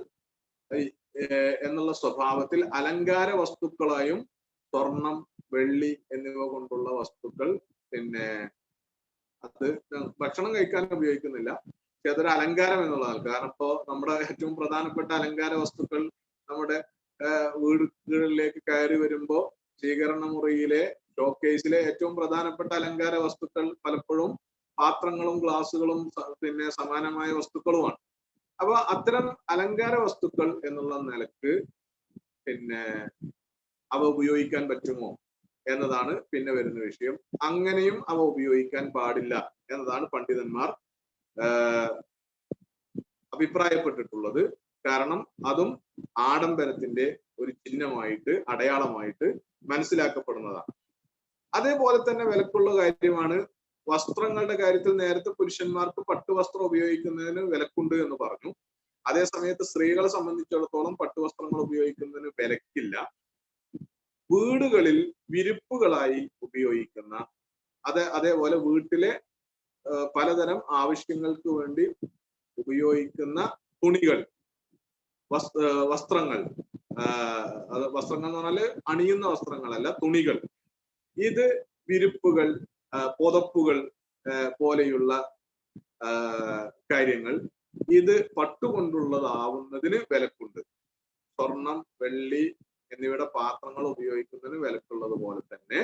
എന്നുള്ള സ്വഭാവത്തിൽ അലങ്കാര വസ്തുക്കളായും സ്വർണം, വെള്ളി എന്നിവ കൊണ്ടുള്ള വസ്തുക്കൾ പിന്നെ അത് ഭക്ഷണം കഴിക്കാൻ ഉപയോഗിക്കുന്നില്ല. പക്ഷെ അതൊരു അലങ്കാരം എന്നുള്ളതാണ്. കാരണം ഇപ്പോ നമ്മുടെ ഏറ്റവും പ്രധാനപ്പെട്ട അലങ്കാര വസ്തുക്കൾ നമ്മുടെ വീടുകളിലേക്ക് കയറി വരുമ്പോ സ്വീകരണ മുറിയിലെ ഷോക്കേസിലെ ഏറ്റവും പ്രധാനപ്പെട്ട അലങ്കാര വസ്തുക്കൾ പലപ്പോഴും പാത്രങ്ങളും ഗ്ലാസുകളും പിന്നെ സമാനമായ വസ്തുക്കളുമാണ്. അപ്പൊ അത്തരം അലങ്കാര വസ്തുക്കൾ എന്നുള്ള നിലക്ക് പിന്നെ അവ ഉപയോഗിക്കാൻ പറ്റുമോ എന്നതാണ് പിന്നെ വരുന്ന വിഷയം. അങ്ങനെയും അവ ഉപയോഗിക്കാൻ പാടില്ല എന്നതാണ് പണ്ഡിതന്മാർ അഭിപ്രായപ്പെട്ടിട്ടുള്ളത്. കാരണം അതും ആഡംബരത്തിന്റെ ഒരു ചിഹ്നമായിട്ട്, അടയാളമായിട്ട് മനസ്സിലാക്കപ്പെടുന്നതാണ്. അതേപോലെ തന്നെ വിലക്കുള്ള കാര്യമാണ് വസ്ത്രങ്ങളുടെ കാര്യത്തിൽ. നേരത്തെ പുരുഷന്മാർക്ക് പട്ടുവസ്ത്രം ഉപയോഗിക്കുന്നതിന് വിലക്കുണ്ട് എന്ന് പറഞ്ഞു. അതേ സമയത്ത് സ്ത്രീകളെ സംബന്ധിച്ചിടത്തോളം പട്ടുവസ്ത്രങ്ങൾ ഉപയോഗിക്കുന്നതിന് വിലക്കില്ല. വീടുകളിൽ വിരിപ്പുകളായി ഉപയോഗിക്കുന്ന അതേപോലെ വീട്ടിലെ പലതരം ആവശ്യങ്ങൾക്ക് വേണ്ടി ഉപയോഗിക്കുന്ന തുണികൾ, വസ്ത്രങ്ങൾ, വസ്ത്രങ്ങൾ എന്ന് പറഞ്ഞാല് അണിയുന്ന വസ്ത്രങ്ങളല്ല, തുണികൾ. ഇത് വിരിപ്പുകൾ, പുതപ്പുകൾ പോലെയുള്ള കാര്യങ്ങൾ ഇത് പട്ടുകൊണ്ടുള്ളതാവുന്നതിന് വിലക്കുണ്ട്. സ്വർണം, വെള്ളി എന്നിവയുടെ പാത്രങ്ങൾ ഉപയോഗിക്കുന്നതിന് വിലക്കുള്ളത് പോലെ തന്നെ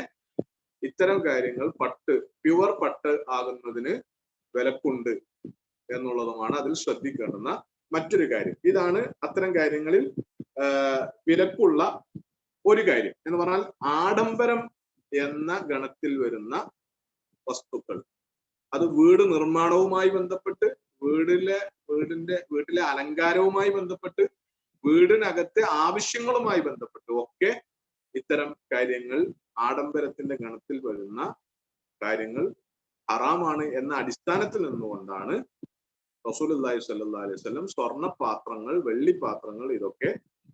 ഇത്തരം കാര്യങ്ങൾ പ്യുവർ പട്ട് ആകുന്നതിന് വിലക്കുണ്ട് എന്നുള്ളതുമാണ് അതിൽ ശ്രദ്ധിക്കേണ്ടുന്ന മറ്റൊരു കാര്യം. ഇതാണ് അത്തരം കാര്യങ്ങളിൽ വിലക്കുള്ള ഒരു കാര്യം എന്ന് പറഞ്ഞാൽ ആഡംബരം എന്ന ഗണത്തിൽ വരുന്ന വസ്തുക്കൾ. അത് വീട് നിർമ്മാണവുമായി ബന്ധപ്പെട്ട്, വീട്ടിലെ അലങ്കാരവുമായി ബന്ധപ്പെട്ട്, വീടിനകത്തെ ആവശ്യങ്ങളുമായി ബന്ധപ്പെട്ട് ഒക്കെ ഇത്തരം കാര്യങ്ങൾ, ആഡംബരത്തിന്റെ ഗണത്തിൽ വരുന്ന കാര്യങ്ങൾ ഹറാമാണ് എന്ന അടിസ്ഥാനത്തിൽ നിന്നുകൊണ്ടാണ് റസൂലുള്ളാഹി സ്വല്ലല്ലാഹു അലൈഹി വസല്ലം സ്വർണ്ണപാത്രങ്ങൾ, വെള്ളിപ്പാത്രങ്ങൾ ഇതൊക്കെ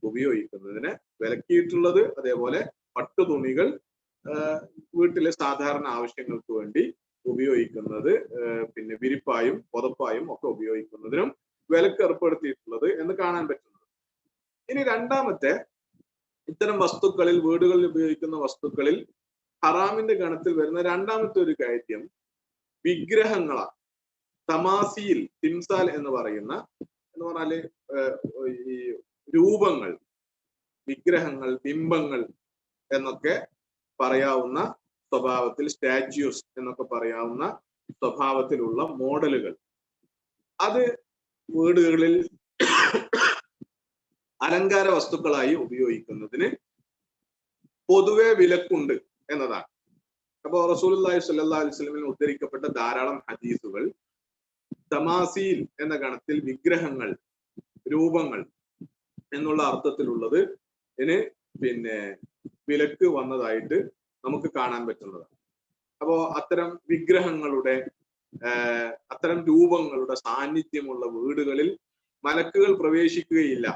ഉപയോഗിക്കുന്നതിന് വിലക്കിയിട്ടുള്ളത്. അതേപോലെ പട്ടുതുണികൾ വീട്ടിലെ സാധാരണ ആവശ്യങ്ങൾക്ക് വേണ്ടി ഉപയോഗിക്കുന്നത്, പിന്നെ വിരിപ്പായും പുതപ്പായും ഒക്കെ ഉപയോഗിക്കുന്നതിനും വിലക്ക് ഏർപ്പെടുത്തിയിട്ടുള്ളത് എന്ന് കാണാൻ പറ്റുന്നത്. ഇനി രണ്ടാമത്തെ, ഇത്തരം വസ്തുക്കളിൽ, വീടുകളിൽ ഉപയോഗിക്കുന്ന വസ്തുക്കളിൽ ഹറാമിന്റെ ഗണത്തിൽ വരുന്ന രണ്ടാമത്തെ ഒരു കാര്യം വിഗ്രഹങ്ങളാണ്. തമാസീൽ, തിംസാൽ എന്ന് പറഞ്ഞാല് ഈ രൂപങ്ങൾ, വിഗ്രഹങ്ങൾ, ബിംബങ്ങൾ എന്നൊക്കെ പറയാവുന്ന സ്വഭാവത്തിൽ, സ്റ്റാച്യൂസ് എന്നൊക്കെ പറയാവുന്ന സ്വഭാവത്തിലുള്ള മോഡലുകൾ, അത് വീടുകളിൽ അലങ്കാര വസ്തുക്കളായി ഉപയോഗിക്കുന്നതിന് പൊതുവെ വിലക്കുണ്ട് എന്നതാണ്. അപ്പോ റസൂലുള്ളാഹി സ്വല്ലല്ലാഹു അലൈഹി വസല്ലമയിൽ ഉദ്ധരിക്കപ്പെട്ട ധാരാളം ഹദീസുകൾ തമാസീൽ എന്ന ഗണത്തിൽ വിഗ്രഹങ്ങൾ, രൂപങ്ങൾ എന്നുള്ള അർത്ഥത്തിലുള്ളത് പിന്നെ വിലക്ക് വന്നതായിട്ട് നമുക്ക് കാണാൻ പറ്റുന്നതാണ്. അപ്പോ അത്തരം വിഗ്രഹങ്ങളുടെ അത്തരം രൂപങ്ങളുടെ സാന്നിധ്യമുള്ള വീടുകളിൽ മലക്കുകൾ പ്രവേശിക്കുകയില്ല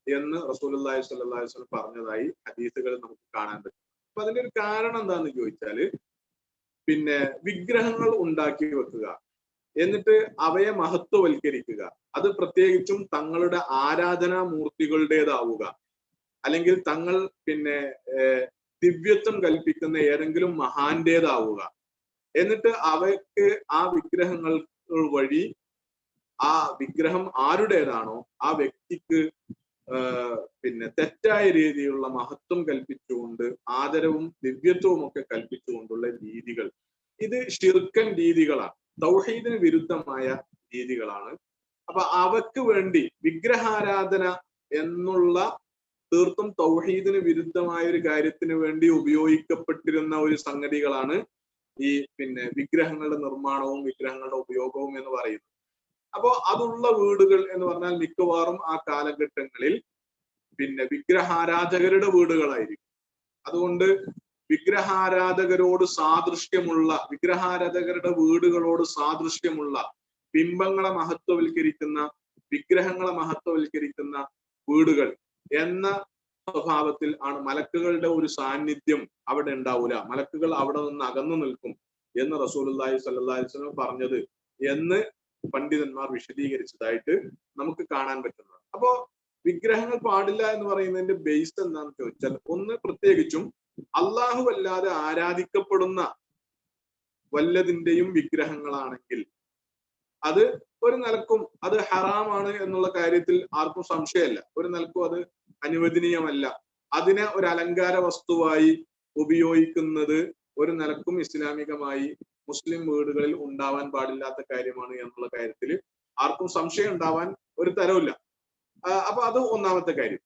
എന്ന് റസൂലുള്ളാഹി സ്വല്ലല്ലാഹു അലൈഹി വസല്ലം പറഞ്ഞതായി ഹദീസുകൾ നമുക്ക് കാണാൻ പറ്റും. അപ്പൊ അതിന്റെ ഒരു കാരണം എന്താന്ന് ചോദിച്ചാല്, പിന്നെ വിഗ്രഹങ്ങൾ ഉണ്ടാക്കി വെക്കുക, എന്നിട്ട് അവയെ മഹത്വവൽക്കരിക്കുക, അത് പ്രത്യേകിച്ചും തങ്ങളുടെ ആരാധനാമൂർത്തികളുടേതാവുക, അല്ലെങ്കിൽ തങ്ങൾ പിന്നെ ദിവ്യത്വം കൽപ്പിക്കുന്ന ഏതെങ്കിലും മഹാന്റേതാവുക, എന്നിട്ട് അവയ്ക്ക് ആ വിഗ്രഹങ്ങൾ വഴി ആ വിഗ്രഹം ആരുടേതാണോ ആ വ്യക്തിക്ക് പിന്നെ തെറ്റായ രീതിയിലുള്ള മഹത്വം കൽപ്പിച്ചുകൊണ്ട് ആദരവും ദിവ്യത്വവും ഒക്കെ കൽപ്പിച്ചുകൊണ്ടുള്ള രീതികൾ, ഇത് ശിർക്കൻ രീതികളാണ്, തൗഹീദിന് വിരുദ്ധമായ രീതികളാണ്. അപ്പൊ അവക്ക് വേണ്ടി വിഗ്രഹാരാധന എന്നുള്ള തീർത്തും തൗഹീദിന് വിരുദ്ധമായ ഒരു കാര്യത്തിന് വേണ്ടി ഉപയോഗിക്കപ്പെട്ടിരുന്ന ഒരു സംഗതികളാണ് ഈ പിന്നെ വിഗ്രഹങ്ങളുടെ നിർമ്മാണവും വിഗ്രഹങ്ങളുടെ ഉപയോഗവും എന്ന് പറയുന്നത്. അപ്പോ അതുള്ള വീടുകൾ എന്ന് പറഞ്ഞാൽ മിക്കവാറും ആ കാലഘട്ടങ്ങളിൽ പിന്നെ വിഗ്രഹാരാധകരുടെ വീടുകളായിരിക്കും. അതുകൊണ്ട് വിഗ്രഹാരാധകരോട് സാദൃശ്യമുള്ള, വിഗ്രഹാരാധകരുടെ വീടുകളോട് സാദൃശ്യമുള്ള ബിംബങ്ങളെ മഹത്വവൽക്കരിക്കുന്ന, വിഗ്രഹങ്ങളെ മഹത്വവൽക്കരിക്കുന്ന വീടുകൾ എന്ന സ്വഭാവത്തിൽ ആണ് മലക്കുകളുടെ ഒരു സാന്നിധ്യം അവിടെ ഉണ്ടാവൂല, മലക്കുകൾ അവിടെ നിന്ന് അകന്നു നിൽക്കും എന്ന് റസൂലുള്ളാഹി സ്വല്ലല്ലാഹു അലൈഹി വസല്ലം പറഞ്ഞത് എന്ന് പണ്ഡിതന്മാർ വിശദീകരിച്ചതായിട്ട് നമുക്ക് കാണാൻ പറ്റുന്നത്. അപ്പോ വിഗ്രഹങ്ങൾ പാടില്ല എന്ന് പറയുന്നതിന്റെ ബേസ് എന്താണെന്ന് ചോദിച്ചാൽ, ഒന്ന് പ്രത്യേകിച്ചും അല്ലാഹു അല്ലാതെ ആരാധിക്കപ്പെടുന്ന വല്ലതിന്റെയും വിഗ്രഹങ്ങളാണെങ്കിൽ അത് ഒരു നിലക്കും അത് ഹറാമാണ് എന്നുള്ള കാര്യത്തിൽ ആർക്കും സംശയമല്ല. ഒരു നിലക്കും അത് അനുവദനീയമല്ല. അതിനെ ഒരു അലങ്കാര വസ്തുവായി ഉപയോഗിക്കുന്നത് ഒരു നിലക്കും ഇസ്ലാമികമായി മുസ്ലിം വീടുകളിൽ ഉണ്ടാവാൻ പാടില്ലാത്ത കാര്യമാണ് എന്നുള്ള കാര്യത്തിൽ ആർക്കും സംശയം ഉണ്ടാവാൻ ഒരു തരവുമില്ല. അപ്പൊ അത് ഒന്നാമത്തെ കാര്യം.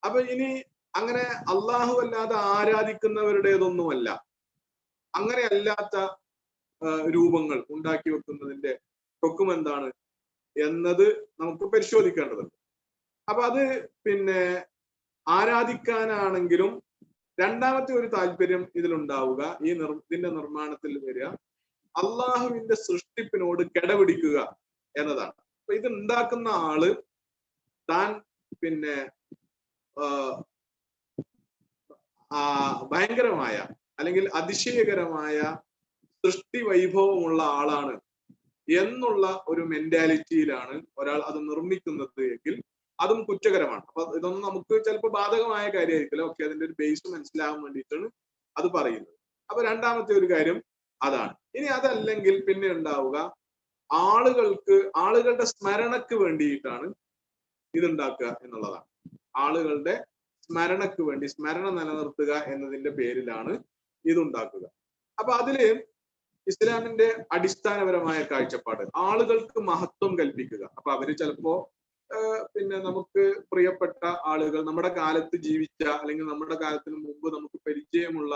അപ്പൊ ഇനി അങ്ങനെ അള്ളാഹു അല്ലാതെ ആരാധിക്കുന്നവരുടേതൊന്നുമല്ല, അങ്ങനെ അല്ലാത്ത രൂപങ്ങൾ ഉണ്ടാക്കി വെക്കുന്നതിന്റെ ഹുക്ം എന്താണ് എന്നത് നമുക്ക് പരിശോധിക്കേണ്ടതുണ്ട്. അപ്പൊ അത് പിന്നെ ആരാധിക്കാനാണെങ്കിലും രണ്ടാമത്തെ ഒരു താല്പര്യം ഇതിലുണ്ടാവുക, ഇതിന്റെ നിർമ്മാണത്തിൽ വരിക, അള്ളാഹുവിന്റെ സൃഷ്ടിപ്പിനോട് കിടപിടിക്കുക എന്നതാണ്. അപ്പൊ ഇത് ഉണ്ടാക്കുന്ന ആള് താൻ പിന്നെ ഭയങ്കരമായ അല്ലെങ്കിൽ അതിശയകരമായ സൃഷ്ടി വൈഭവമുള്ള ആളാണ് എന്നുള്ള ഒരു മെന്റാലിറ്റിയിലാണ് ഒരാൾ അത് നിർമ്മിക്കുന്നത് എങ്കിൽ അതും കുറ്റകരമാണ്. അപ്പൊ ഇതൊന്നും നമുക്ക് ചിലപ്പോൾ ബാധകമായ കാര്യമായിരിക്കില്ല. ഓക്കെ, അതിന്റെ ഒരു ബേസ് മനസ്സിലാകാൻ വേണ്ടിയിട്ടാണ് അത് പറയുന്നത്. അപ്പൊ രണ്ടാമത്തെ ഒരു കാര്യം അതാണ്. ഇനി അതല്ലെങ്കിൽ പിന്നെ ഉണ്ടാവുക, ആളുകളുടെ സ്മരണക്ക് വേണ്ടിയിട്ടാണ് ഇതുണ്ടാക്കുക എന്നുള്ളതാണ്. ആളുകളുടെ സ്മരണക്ക് വേണ്ടി, സ്മരണ നിലനിർത്തുക എന്നതിന്റെ പേരിലാണ് ഇതുണ്ടാക്കുക. അപ്പൊ അതില് ഇസ്ലാമിന്റെ അടിസ്ഥാനപരമായ കാഴ്ചപ്പാട് ആളുകൾക്ക് മഹത്വം കൽപ്പിക്കുക. അപ്പൊ അവര് ചിലപ്പോ പിന്നെ നമുക്ക് പ്രിയപ്പെട്ട ആളുകൾ, നമ്മുടെ കാലത്ത് ജീവിച്ച അല്ലെങ്കിൽ നമ്മുടെ കാലത്തിന് മുമ്പ് നമുക്ക് പരിചയമുള്ള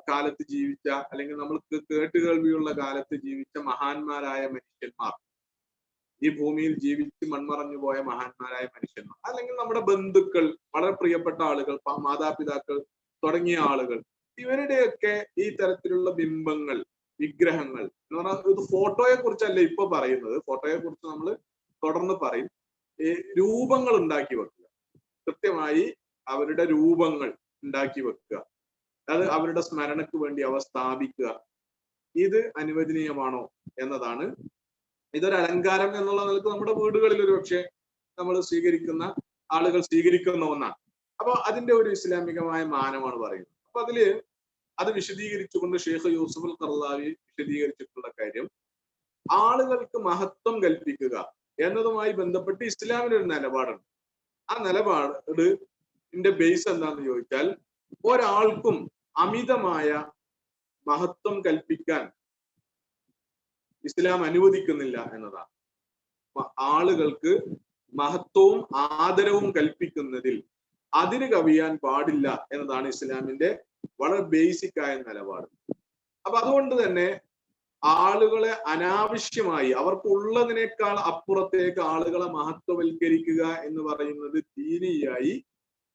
കാലത്ത് ജീവിച്ച അല്ലെങ്കിൽ നമ്മൾക്ക് കേട്ടുകേൾവിയുള്ള കാലത്ത് ജീവിച്ച മഹാന്മാരായ മനുഷ്യന്മാർ, ഈ ഭൂമിയിൽ ജീവിച്ച് മൺമറഞ്ഞു പോയ മഹാന്മാരായ മനുഷ്യന്മാർ, അല്ലെങ്കിൽ നമ്മുടെ ബന്ധുക്കൾ, വളരെ പ്രിയപ്പെട്ട ആളുകൾ, മാതാപിതാക്കൾ തുടങ്ങിയ ആളുകൾ, ഇവരുടെയൊക്കെ ഈ തരത്തിലുള്ള ബിംബങ്ങൾ, വിഗ്രഹങ്ങൾ എന്ന് പറഞ്ഞാൽ ഇത് ഫോട്ടോയെ കുറിച്ചല്ല ഇപ്പൊ പറയുന്നത്, ഫോട്ടോയെ കുറിച്ച് നമ്മൾ തുടർന്ന് പറയും. ഈ രൂപങ്ങൾ ഉണ്ടാക്കി വെക്കുക, കൃത്യമായി അവരുടെ രൂപങ്ങൾ ഉണ്ടാക്കി വെക്കുക, അത് അവരുടെ സ്മരണക്ക് വേണ്ടി അവ സ്ഥാപിക്കുക, ഇത് അനുവദനീയമാണോ എന്നതാണ്. ഇതൊരു അലങ്കാരം എന്നുള്ള നിലക്ക് നമ്മുടെ വീടുകളിൽ ഒരു പക്ഷേ നമ്മൾ ആളുകൾ സ്വീകരിക്കുന്ന ഒന്നാണ്. അപ്പൊ അതിന്റെ ഒരു ഇസ്ലാമികമായ മാനമാണ് പറയുന്നത്. അപ്പൊ അത് വിശദീകരിച്ചുകൊണ്ട് ഷെയ്ഖ് യൂസുഫ് അൽ ഖർളാവി വിശദീകരിച്ചിട്ടുള്ള കാര്യം, ആളുകൾക്ക് മഹത്വം കൽപ്പിക്കുക എന്നതുമായി ബന്ധപ്പെട്ട് ഇസ്ലാമിന് ഒരു നിലപാടുണ്ട്. ആ നിലപാടിന്റെ ബേസ് എന്താണെന്ന് ചോദിച്ചാൽ, ഒരാൾക്കും അമിതമായ മഹത്വം കൽപ്പിക്കാൻ ഇസ്ലാം അനുവദിക്കുന്നില്ല എന്നതാണ്. ആളുകൾക്ക് മഹത്വവും ആദരവും കൽപ്പിക്കുന്നതിൽ അതിന് കവിയാൻ പാടില്ല എന്നതാണ് ഇസ്ലാമിന്റെ വളരെ ബേസിക് ആയ നിലപാട്. അപ്പൊ അതുകൊണ്ട് തന്നെ ആളുകളെ അനാവശ്യമായി അവർക്കുള്ളതിനേക്കാൾ അപ്പുറത്തേക്ക് ആളുകളെ മഹത്വവൽക്കരിക്കുക എന്ന് പറയുന്നത് ദീനിയായി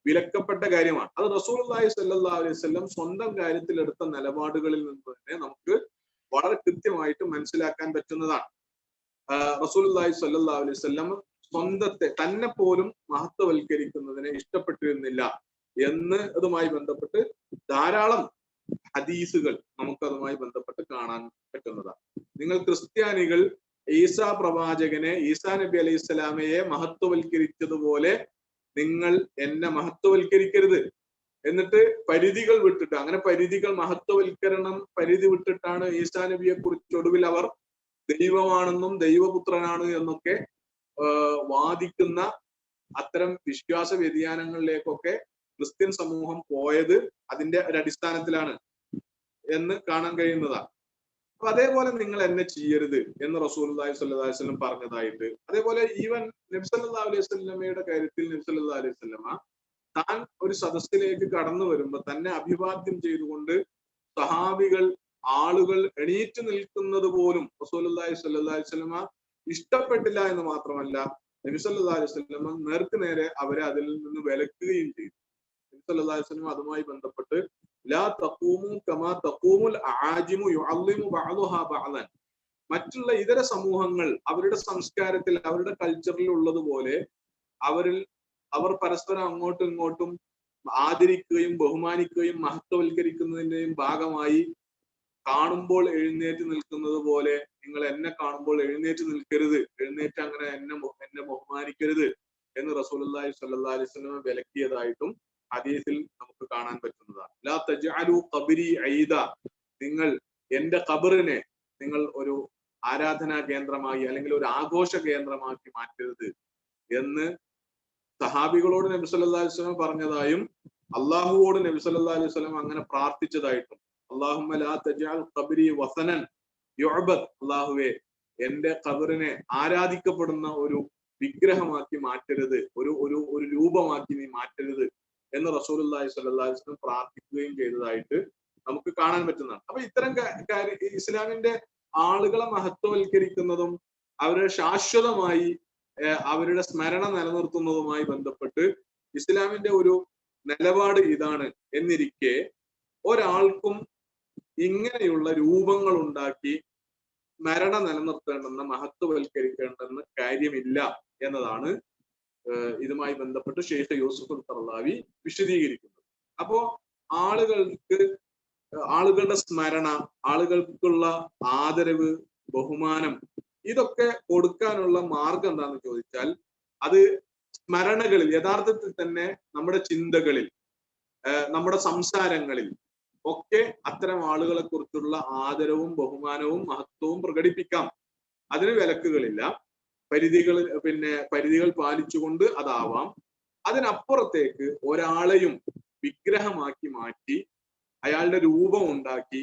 വിലക്കപ്പെട്ട കാര്യമാണ്. അത് റസൂലുള്ളാഹി സ്വല്ലല്ലാഹു അലൈഹി വസല്ലം സ്വന്തം കാര്യത്തിൽ എടുത്ത നിലപാടുകളിൽ നിന്ന് തന്നെ നമുക്ക് വളരെ കൃത്യമായിട്ട് മനസ്സിലാക്കാൻ പറ്റുന്നതാണ്. റസൂലുള്ളാഹി സ്വല്ലല്ലാഹു അലൈഹി വസല്ലം സ്വന്തത്തെ തന്നെ പോലും മഹത്വവൽക്കരിക്കുന്നതിനെ ഇഷ്ടപ്പെട്ടിരുന്നില്ല എന്ന് അതുമായി ബന്ധപ്പെട്ട് ധാരാളം ഹദീസുകൾ നമുക്കതുമായി ബന്ധപ്പെട്ട് കാണാൻ പറ്റുന്നതാണ്. നിങ്ങൾ ക്രിസ്ത്യാനികൾ ഈസാ പ്രവാചകനെ, ഈസാ നബി അലൈഹി സ്വലാമയെ മഹത്വവൽക്കരിച്ചതുപോലെ നിങ്ങൾ എന്നെ മഹത്വവൽക്കരിക്കരുത്. എന്നിട്ട് പരിധികൾ വിട്ടിട്ട്, അങ്ങനെ പരിധികൾ മഹത്വവൽക്കരണം പരിധി വിട്ടിട്ടാണ് ഈസാ നബിയെ കുറിച്ച് ഒടുവിൽ അവർ ദൈവമാണെന്നും ദൈവപുത്രനാണ് എന്നൊക്കെ വാദിക്കുന്ന അത്തരം വിശ്വാസ വ്യതിയാനങ്ങളിലേക്കൊക്കെ ക്രിസ്ത്യൻ സമൂഹം പോയത് അതിന്റെ ഒരു അടിസ്ഥാനത്തിലാണ് എന്ന് കാണാൻ കഴിയുന്നതാണ്. അപ്പൊ അതേപോലെ നിങ്ങൾ എന്നെ ചെയ്യരുത് എന്ന് റസൂലുള്ളാഹി സ്വല്ലല്ലാഹു അലൈഹി വസല്ലം പറഞ്ഞതായിട്ട്, അതേപോലെ ഈവൻ നബി സല്ലല്ലാഹു അലൈഹി വസല്ലമയുടെ കാര്യത്തിൽ നബി സല്ലല്ലാഹു അലൈഹി വസല്ലമ താൻ ഒരു സദസ്സിലേക്ക് കടന്നു വരുമ്പോ തന്നെ അഭിവാദ്യം ചെയ്തുകൊണ്ട് സഹാബികൾ ആളുകൾ എണീറ്റ് നിൽക്കുന്നത് പോലും റസൂലുള്ളാഹി സ്വല്ലല്ലാഹു അലൈഹി വസല്ലമ ഇഷ്ടപ്പെട്ടില്ല എന്ന് മാത്രമല്ല, നബി സല്ലല്ലാഹു അലൈഹി വസല്ലമ നേർക്ക് നേരെ അവരെ അതിൽ നിന്ന് വിലക്കുകയും ചെയ്തു. നബി സല്ലല്ലാഹു അലൈഹി വസല്ലമ അതുമായി ബന്ധപ്പെട്ട് ലാ തഖൂമു കമാ തഖൂമുൽ അആജിമു യുഅല്ലിമു ബഅദുഹാ ബഅദൻ, മറ്റുള്ള ഇതര സമൂഹങ്ങൾ അവരുടെ സംസ്കാരത്തിൽ അവരുടെ കൾച്ചറിൽ ഉള്ളതുപോലെ അവർ പരസ്പരം അങ്ങോട്ടും ഇങ്ങോട്ടും ആദരിക്കുകയും ബഹുമാനിക്കുകയും മഹത്വവൽക്കരിക്കുന്നതിന്റെയും ഭാഗമായി കാണുമ്പോൾ എഴുന്നേറ്റ് നിൽക്കുന്നത് പോലെ നിങ്ങൾ എന്നെ കാണുമ്പോൾ എഴുന്നേറ്റ് നിൽക്കരുത്, എഴുന്നേറ്റ് അങ്ങനെ എന്നെ ബഹുമാനിക്കരുത് എന്ന് റസൂലുള്ളാഹി സ്വല്ലല്ലാഹു അലൈഹി വസല്ലം വിലക്കിയതായിട്ടും ഹദീസിൽ നമുക്ക് കാണാൻ പറ്റുന്നതാണ്. ലാ തജ്അലു ഖബ്രി ഈദ, നിങ്ങൾ എന്റെ ഖബറിനെ നിങ്ങൾ ഒരു ആരാധനാ കേന്ദ്രമായി അല്ലെങ്കിൽ ഒരു ആഘോഷ കേന്ദ്രമാക്കി മാറ്റരുത് എന്ന് സഹാബികളോട് നബി സല്ലല്ലാഹു അലൈഹി വസല്ലം പറഞ്ഞതായും അള്ളാഹുവോട് നബി സല്ലല്ലാഹു അലൈഹി വസല്ലം അങ്ങനെ പ്രാർത്ഥിച്ചതായിട്ടും, അല്ലാഹുമ്മ ലാ തജ്അൽ ഖബ്രി വസനൻ യുഅബദ്, അല്ലാഹുവേ എന്റെ ഖബറിനെ ആരാധിക്കപ്പെടുന്ന ഒരു വിഗ്രഹമാക്കി മാറ്റരുത്, ഒരു രൂപമാക്കി നീ മാറ്റരുത് എന്ന് റസൂലുള്ളാഹി സ്വല്ലല്ലാഹു അലൈഹി വസല്ലം പ്രാർത്ഥിക്കുകയും ചെയ്തതായിട്ട് നമുക്ക് കാണാൻ പറ്റുന്നതാണ്. അപ്പൊ ഇത്തരം കാര്യം ഇസ്ലാമിന്റെ ആളുകളെ മഹത്വവൽക്കരിക്കുന്നതും അവരെ ശാശ്വതമായി അവരുടെ സ്മരണ നിലനിർത്തുന്നതുമായി ബന്ധപ്പെട്ട് ഇസ്ലാമിന്റെ ഒരു നിലപാട് ഇതാണ് എന്നിരിക്കെ ഒരാൾക്കും ഇങ്ങനെയുള്ള രൂപങ്ങൾ ഉണ്ടാക്കി സ്മരണ നിലനിർത്തേണ്ടെന്ന് മഹത്വവൽക്കരിക്കേണ്ടെന്ന് കാര്യമില്ല എന്നതാണ് ഇതുമായി ബന്ധപ്പെട്ട് ഷെയ്ഖ് യൂസുഫ് ഖർളാവി വിശദീകരിക്കുന്നത്. അപ്പോ ആളുകളുടെ സ്മരണ, ആളുകൾക്കുള്ള ആദരവ്, ബഹുമാനം, ഇതൊക്കെ കൊടുക്കാനുള്ള മാർഗം എന്താണെന്ന് ചോദിച്ചാൽ അത് സ്മരണകളിൽ, യഥാർത്ഥത്തിൽ തന്നെ നമ്മുടെ ചിന്തകളിൽ, നമ്മുടെ സംസാരങ്ങളിൽ ഒക്കെ അത്തരം ആളുകളെ കുറിച്ചുള്ള ആദരവും ബഹുമാനവും മഹത്വവും പ്രകടിപ്പിക്കാം. അതിന് വിലക്കുകളില്ല. പരിധികൾ പാലിച്ചുകൊണ്ട് അതാവാം. അതിനപ്പുറത്തേക്ക് ഒരാളെയും വിഗ്രഹമാക്കി മാറ്റി അയാളുടെ രൂപം ഉണ്ടാക്കി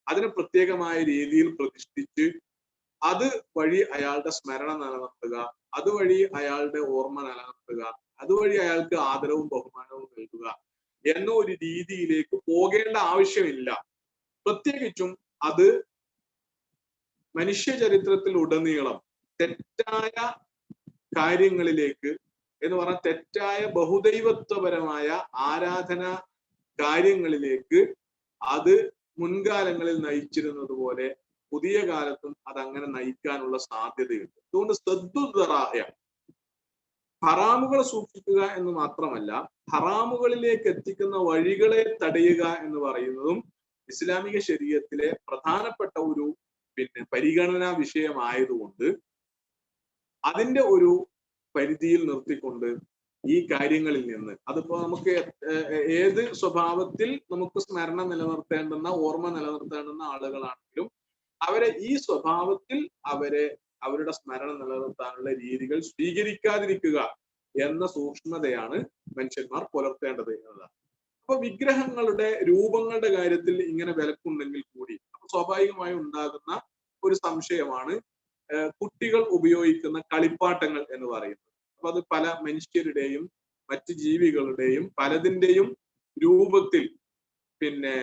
അതിനെ പ്രത്യേകമായ രീതിയിൽ പ്രതിഷ്ഠിച്ച് അത് വഴി അയാളുടെ സ്മരണ നിലനിർത്തുക, അതുവഴി അയാളുടെ ഓർമ്മ നിലനിർത്തുക, അതുവഴി അയാൾക്ക് ആദരവും ബഹുമാനവും നൽകുക എന്ന ഒരു രീതിയിലേക്ക് പോകേണ്ട ആവശ്യമില്ല. പ്രത്യേകിച്ചും അത് മനുഷ്യ ചരിത്രത്തിൽ ഉടനീളം തെറ്റായ കാര്യങ്ങളിലേക്ക് എന്ന് പറഞ്ഞാൽ തെറ്റായ ബഹുദൈവത്വപരമായ ആരാധന കാര്യങ്ങളിലേക്ക് അത് മുൻകാലങ്ങളിൽ നയിച്ചിരുന്നത് പോലെ പുതിയ കാലത്തും അത് അങ്ങനെ നയിക്കാനുള്ള സാധ്യതയുണ്ട്. അതുകൊണ്ട് സദ്ദുദറായ ഹറാമുകൾ സൂക്ഷിക്കുക എന്ന് മാത്രമല്ല, ഹറാമുകളിലേക്ക് എത്തിക്കുന്ന വഴികളെ തടയുക എന്ന് പറയുന്നതും ഇസ്ലാമിക ശരീഅത്തിലെ പ്രധാനപ്പെട്ട ഒരു പരിഗണനാ വിഷയമായതുകൊണ്ട് അതിന്റെ ഒരു പരിധിയിൽ നിർത്തിക്കൊണ്ട് ഈ കാര്യങ്ങളിൽ നിന്ന്, അതിപ്പോ നമുക്ക് ഏത് സ്വഭാവത്തിൽ നമുക്ക് സ്മരണ നിലനിർത്തേണ്ടുന്ന, ഓർമ്മ നിലനിർത്തേണ്ടുന്ന ആളുകളാണെങ്കിലും അവരെ ഈ സ്വഭാവത്തിൽ അവരുടെ സ്മരണ നിലനിർത്താനുള്ള രീതികൾ സ്വീകരിക്കാതിരിക്കുക എന്ന സൂക്ഷ്മതയാണ് മനുഷ്യന്മാർ പുലർത്തേണ്ടത് എന്നതാണ്. അപ്പൊ വിഗ്രഹങ്ങളുടെ രൂപങ്ങളുടെ കാര്യത്തിൽ ഇങ്ങനെ വിലക്കുണ്ടെങ്കിൽ കൂടി സ്വാഭാവികമായി ഉണ്ടാകുന്ന ഒരു സംശയമാണ് കുട്ടികൾ ഉപയോഗിക്കുന്ന കളിപ്പാട്ടങ്ങൾ എന്ന് പറയുന്നത്. അപ്പൊ അത് പല മനുഷ്യരുടെയും മറ്റ് ജീവികളുടെയും പലതിന്റെയും രൂപത്തിൽ പിന്നെ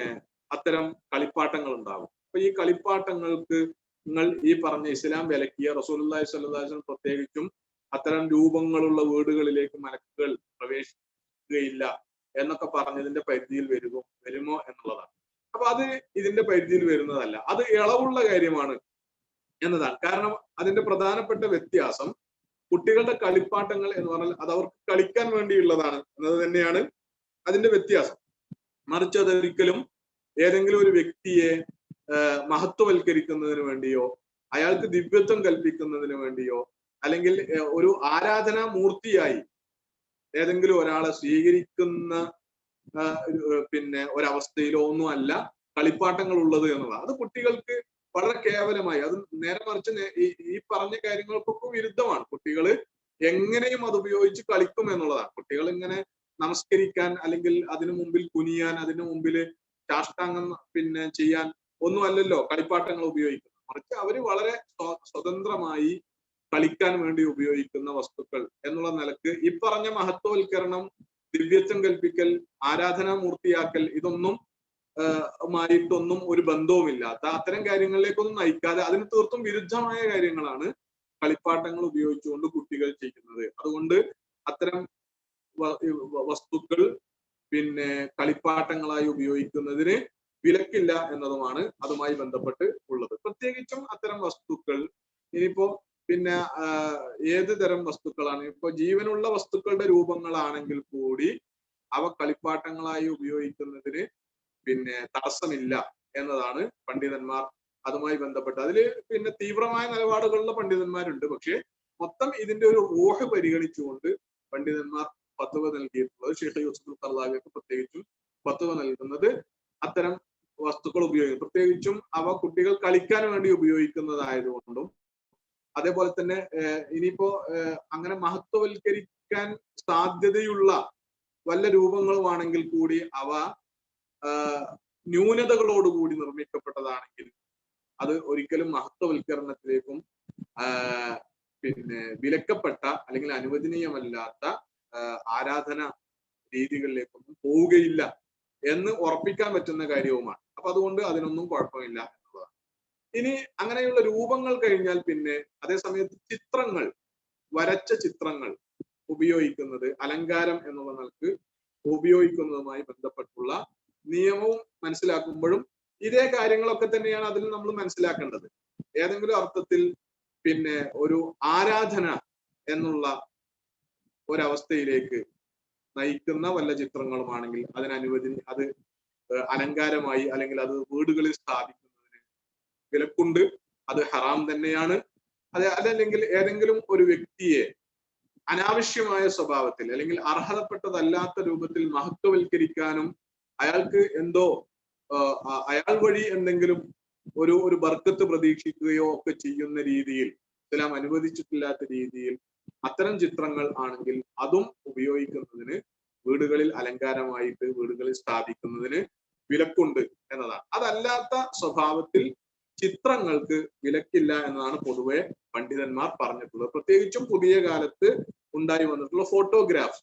അത്തരം കളിപ്പാട്ടങ്ങൾ ഉണ്ടാകും. അപ്പൊ ഈ കളിപ്പാട്ടങ്ങൾക്ക് നിങ്ങൾ ഈ പറഞ്ഞ ഇസ്ലാം വിലക്കിയ റസൂലുള്ളാഹി സ്വല്ലല്ലാഹു അലൈഹി വസല്ലം പ്രത്യേകിച്ചും അത്തരം രൂപങ്ങളുള്ള വീടുകളിലേക്ക് മലക്കുകൾ പ്രവേശിക്കുകയില്ല എന്നൊക്കെ പറഞ്ഞതിന്റെ പരിധിയിൽ വരുമോ എന്നുള്ളതാണ്. അപ്പൊ അത് ഇതിന്റെ പരിധിയിൽ വരുന്നതല്ല, അത് ഇളവുള്ള കാര്യമാണ് എന്നതാണ്. കാരണം അതിന്റെ പ്രധാനപ്പെട്ട വ്യത്യാസം കുട്ടികളുടെ കളിപ്പാട്ടങ്ങൾ എന്ന് പറഞ്ഞാൽ അത് അവർക്ക് കളിക്കാൻ വേണ്ടിയുള്ളതാണ് എന്നത് തന്നെയാണ് അതിന്റെ വ്യത്യാസം. മറിച്ച് അതൊരിക്കലും ഏതെങ്കിലും ഒരു വ്യക്തിയെ മഹത്വവൽക്കരിക്കുന്നതിന് വേണ്ടിയോ അയാൾക്ക് ദിവ്യത്വം കൽപ്പിക്കുന്നതിന് വേണ്ടിയോ അല്ലെങ്കിൽ ഒരു ആരാധനാ മൂർത്തിയായി ഏതെങ്കിലും ഒരാളെ സ്വീകരിക്കുന്ന പിന്നെ ഒരവസ്ഥയിലോ ഒന്നും അല്ല കളിപ്പാട്ടങ്ങൾ ഉള്ളത് എന്നുള്ളത്. അത് കുട്ടികൾക്ക് വളരെ കേവലമായി, അത് നേരെ മറിച്ച് ഈ പറഞ്ഞ കാര്യങ്ങൾക്കൊക്കെ വിരുദ്ധമാണ്. കുട്ടികൾ എങ്ങനെയും അത് ഉപയോഗിച്ച് കളിക്കും എന്നുള്ളതാണ്. കുട്ടികൾ ഇങ്ങനെ നമസ്കരിക്കാൻ അല്ലെങ്കിൽ അതിനു മുമ്പിൽ കുനിയാൻ, അതിനു മുമ്പിൽ സാഷ്ടാംഗം പിന്നെ ചെയ്യാൻ ഒന്നും അല്ലല്ലോ കളിപ്പാട്ടങ്ങൾ ഉപയോഗിക്കുന്നത്. മറിച്ച് അവര് വളരെ സ്വതന്ത്രമായി കളിക്കാൻ വേണ്ടി ഉപയോഗിക്കുന്ന വസ്തുക്കൾ എന്നുള്ള നിലക്ക് ഈ പറഞ്ഞ മഹത്വവൽക്കരണം, ദിവ്യത്വം കൽപ്പിക്കൽ, ആരാധനാമൂർത്തിയാക്കൽ ഇതൊന്നും മായിട്ടൊന്നും ഒരു ബന്ധവുമില്ലാത്ത അത്തരം കാര്യങ്ങളിലേക്കൊന്നും നയിക്കാതെ അതിന് തീർത്തും വിരുദ്ധമായ കാര്യങ്ങളാണ് കളിപ്പാട്ടങ്ങൾ ഉപയോഗിച്ചുകൊണ്ട് കുട്ടികൾ ചെയ്യുന്നത്. അതുകൊണ്ട് അത്തരം വസ്തുക്കൾ പിന്നെ കളിപ്പാട്ടങ്ങളായി ഉപയോഗിക്കുന്നതിന് വിലക്കില്ല എന്നതുമാണ് അതുമായി ബന്ധപ്പെട്ട് ഉള്ളത്. പ്രത്യേകിച്ചും അത്തരം വസ്തുക്കൾ ഇനിയിപ്പോ പിന്നെ ഏത് തരം വസ്തുക്കളാണ്, ഇപ്പൊ ജീവനുള്ള വസ്തുക്കളുടെ രൂപങ്ങളാണെങ്കിൽ കൂടി അവ കളിപ്പാട്ടങ്ങളായി ഉപയോഗിക്കുന്നതിന് പിന്നെ തടസ്സമില്ല എന്നതാണ് പണ്ഡിതന്മാർ അതുമായി ബന്ധപ്പെട്ട്. അതില് പിന്നെ തീവ്രമായ നിലപാടുകളുള്ള പണ്ഡിതന്മാരുണ്ട്. പക്ഷെ മൊത്തം ഇതിന്റെ ഒരു റൂഹ് പരിഗണിച്ചുകൊണ്ട് പണ്ഡിതന്മാർ ഫത്വ നൽകിയിട്ടുള്ളത്, ഷെയ്ഖ് യൂസുഫ് ഖർദാവിയൊക്കെ പ്രത്യേകിച്ചും ഫത്വ നൽകുന്നത് അത്തരം വസ്തുക്കൾ ഉപയോഗിക്കും, പ്രത്യേകിച്ചും അവ കുട്ടികൾ കളിക്കാൻ വേണ്ടി ഉപയോഗിക്കുന്നതായതുകൊണ്ടും അതേപോലെ തന്നെ ഇനിയിപ്പോ അങ്ങനെ മഹത്വവൽക്കരിക്കാൻ സാധ്യതയുള്ള വല്ല രൂപങ്ങളുമാണെങ്കിൽ കൂടി അവ ന്യൂനതകളോടുകൂടി നിർമ്മിക്കപ്പെട്ടതാണെങ്കിൽ അത് ഒരിക്കലും മഹത്വവൽക്കരണത്തിലേക്കും പിന്നെ വിലക്കപ്പെട്ട അല്ലെങ്കിൽ അനുവദനീയമല്ലാത്ത ആരാധന രീതികളിലേക്കൊന്നും പോവുകയില്ല എന്ന് ഉറപ്പിക്കാൻ പറ്റുന്ന കാര്യവുമാണ്. അപ്പൊ അതുകൊണ്ട് അതിനൊന്നും കുഴപ്പമില്ല എന്നുള്ളതാണ്. ഇനി അങ്ങനെയുള്ള രൂപങ്ങൾ കഴിഞ്ഞാൽ പിന്നെ അതേ സമയത്ത് ചിത്രങ്ങൾ, വരച്ച ചിത്രങ്ങൾ ഉപയോഗിക്കുന്നത് അലങ്കാരം എന്നുള്ള നിലക്ക് ഉപയോഗിക്കുന്നതുമായി ബന്ധപ്പെട്ടുള്ള നിയമവും മനസ്സിലാക്കുമ്പോഴും ഇതേ കാര്യങ്ങളൊക്കെ തന്നെയാണ് അതിൽ നമ്മൾ മനസ്സിലാക്കേണ്ടത്. ഏതെങ്കിലും അർത്ഥത്തിൽ പിന്നെ ഒരു ആരാധന എന്നുള്ള ഒരവസ്ഥയിലേക്ക് നയിക്കുന്ന വല്ല ചിത്രങ്ങളുമാണെങ്കിൽ അത് അലങ്കാരമായി അല്ലെങ്കിൽ അത് വീടുകളിൽ സ്ഥാപിക്കുന്നതിന് വിലക്കുണ്ട്, അത് ഹറാം തന്നെയാണ്. അതല്ലെങ്കിൽ ഏതെങ്കിലും ഒരു വ്യക്തിയെ അനാവശ്യമായ സ്വഭാവത്തിൽ അല്ലെങ്കിൽ അർഹതപ്പെട്ടതല്ലാത്ത രൂപത്തിൽ മഹത്വവൽക്കരിക്കാനും അയാൾക്ക് എന്തോ അയാൾ വഴി എന്തെങ്കിലും ഒരു ബർക്കത്ത് പ്രതീക്ഷിക്കുകയോ ഒക്കെ ചെയ്യുന്ന രീതിയിൽ, ഇസ്ലാം അനുവദിച്ചിട്ടില്ലാത്ത രീതിയിൽ അത്തരം ചിത്രങ്ങൾ ആണെങ്കിൽ അതും ഉപയോഗിക്കുന്നതിന് വീടുകളിൽ അലങ്കാരമായിട്ട് വീടുകളിൽ സ്ഥാപിക്കുന്നതിന് വിലക്കുണ്ട് എന്നതാണ്. അതല്ലാത്ത സ്വഭാവത്തിൽ ചിത്രങ്ങൾക്ക് വിലക്കില്ല എന്നതാണ് പൊതുവെ പണ്ഡിതന്മാർ പറഞ്ഞിട്ടുള്ളത്. പ്രത്യേകിച്ചും പുതിയ കാലത്ത് ഉണ്ടായി വന്നിട്ടുള്ള ഫോട്ടോഗ്രാഫ്,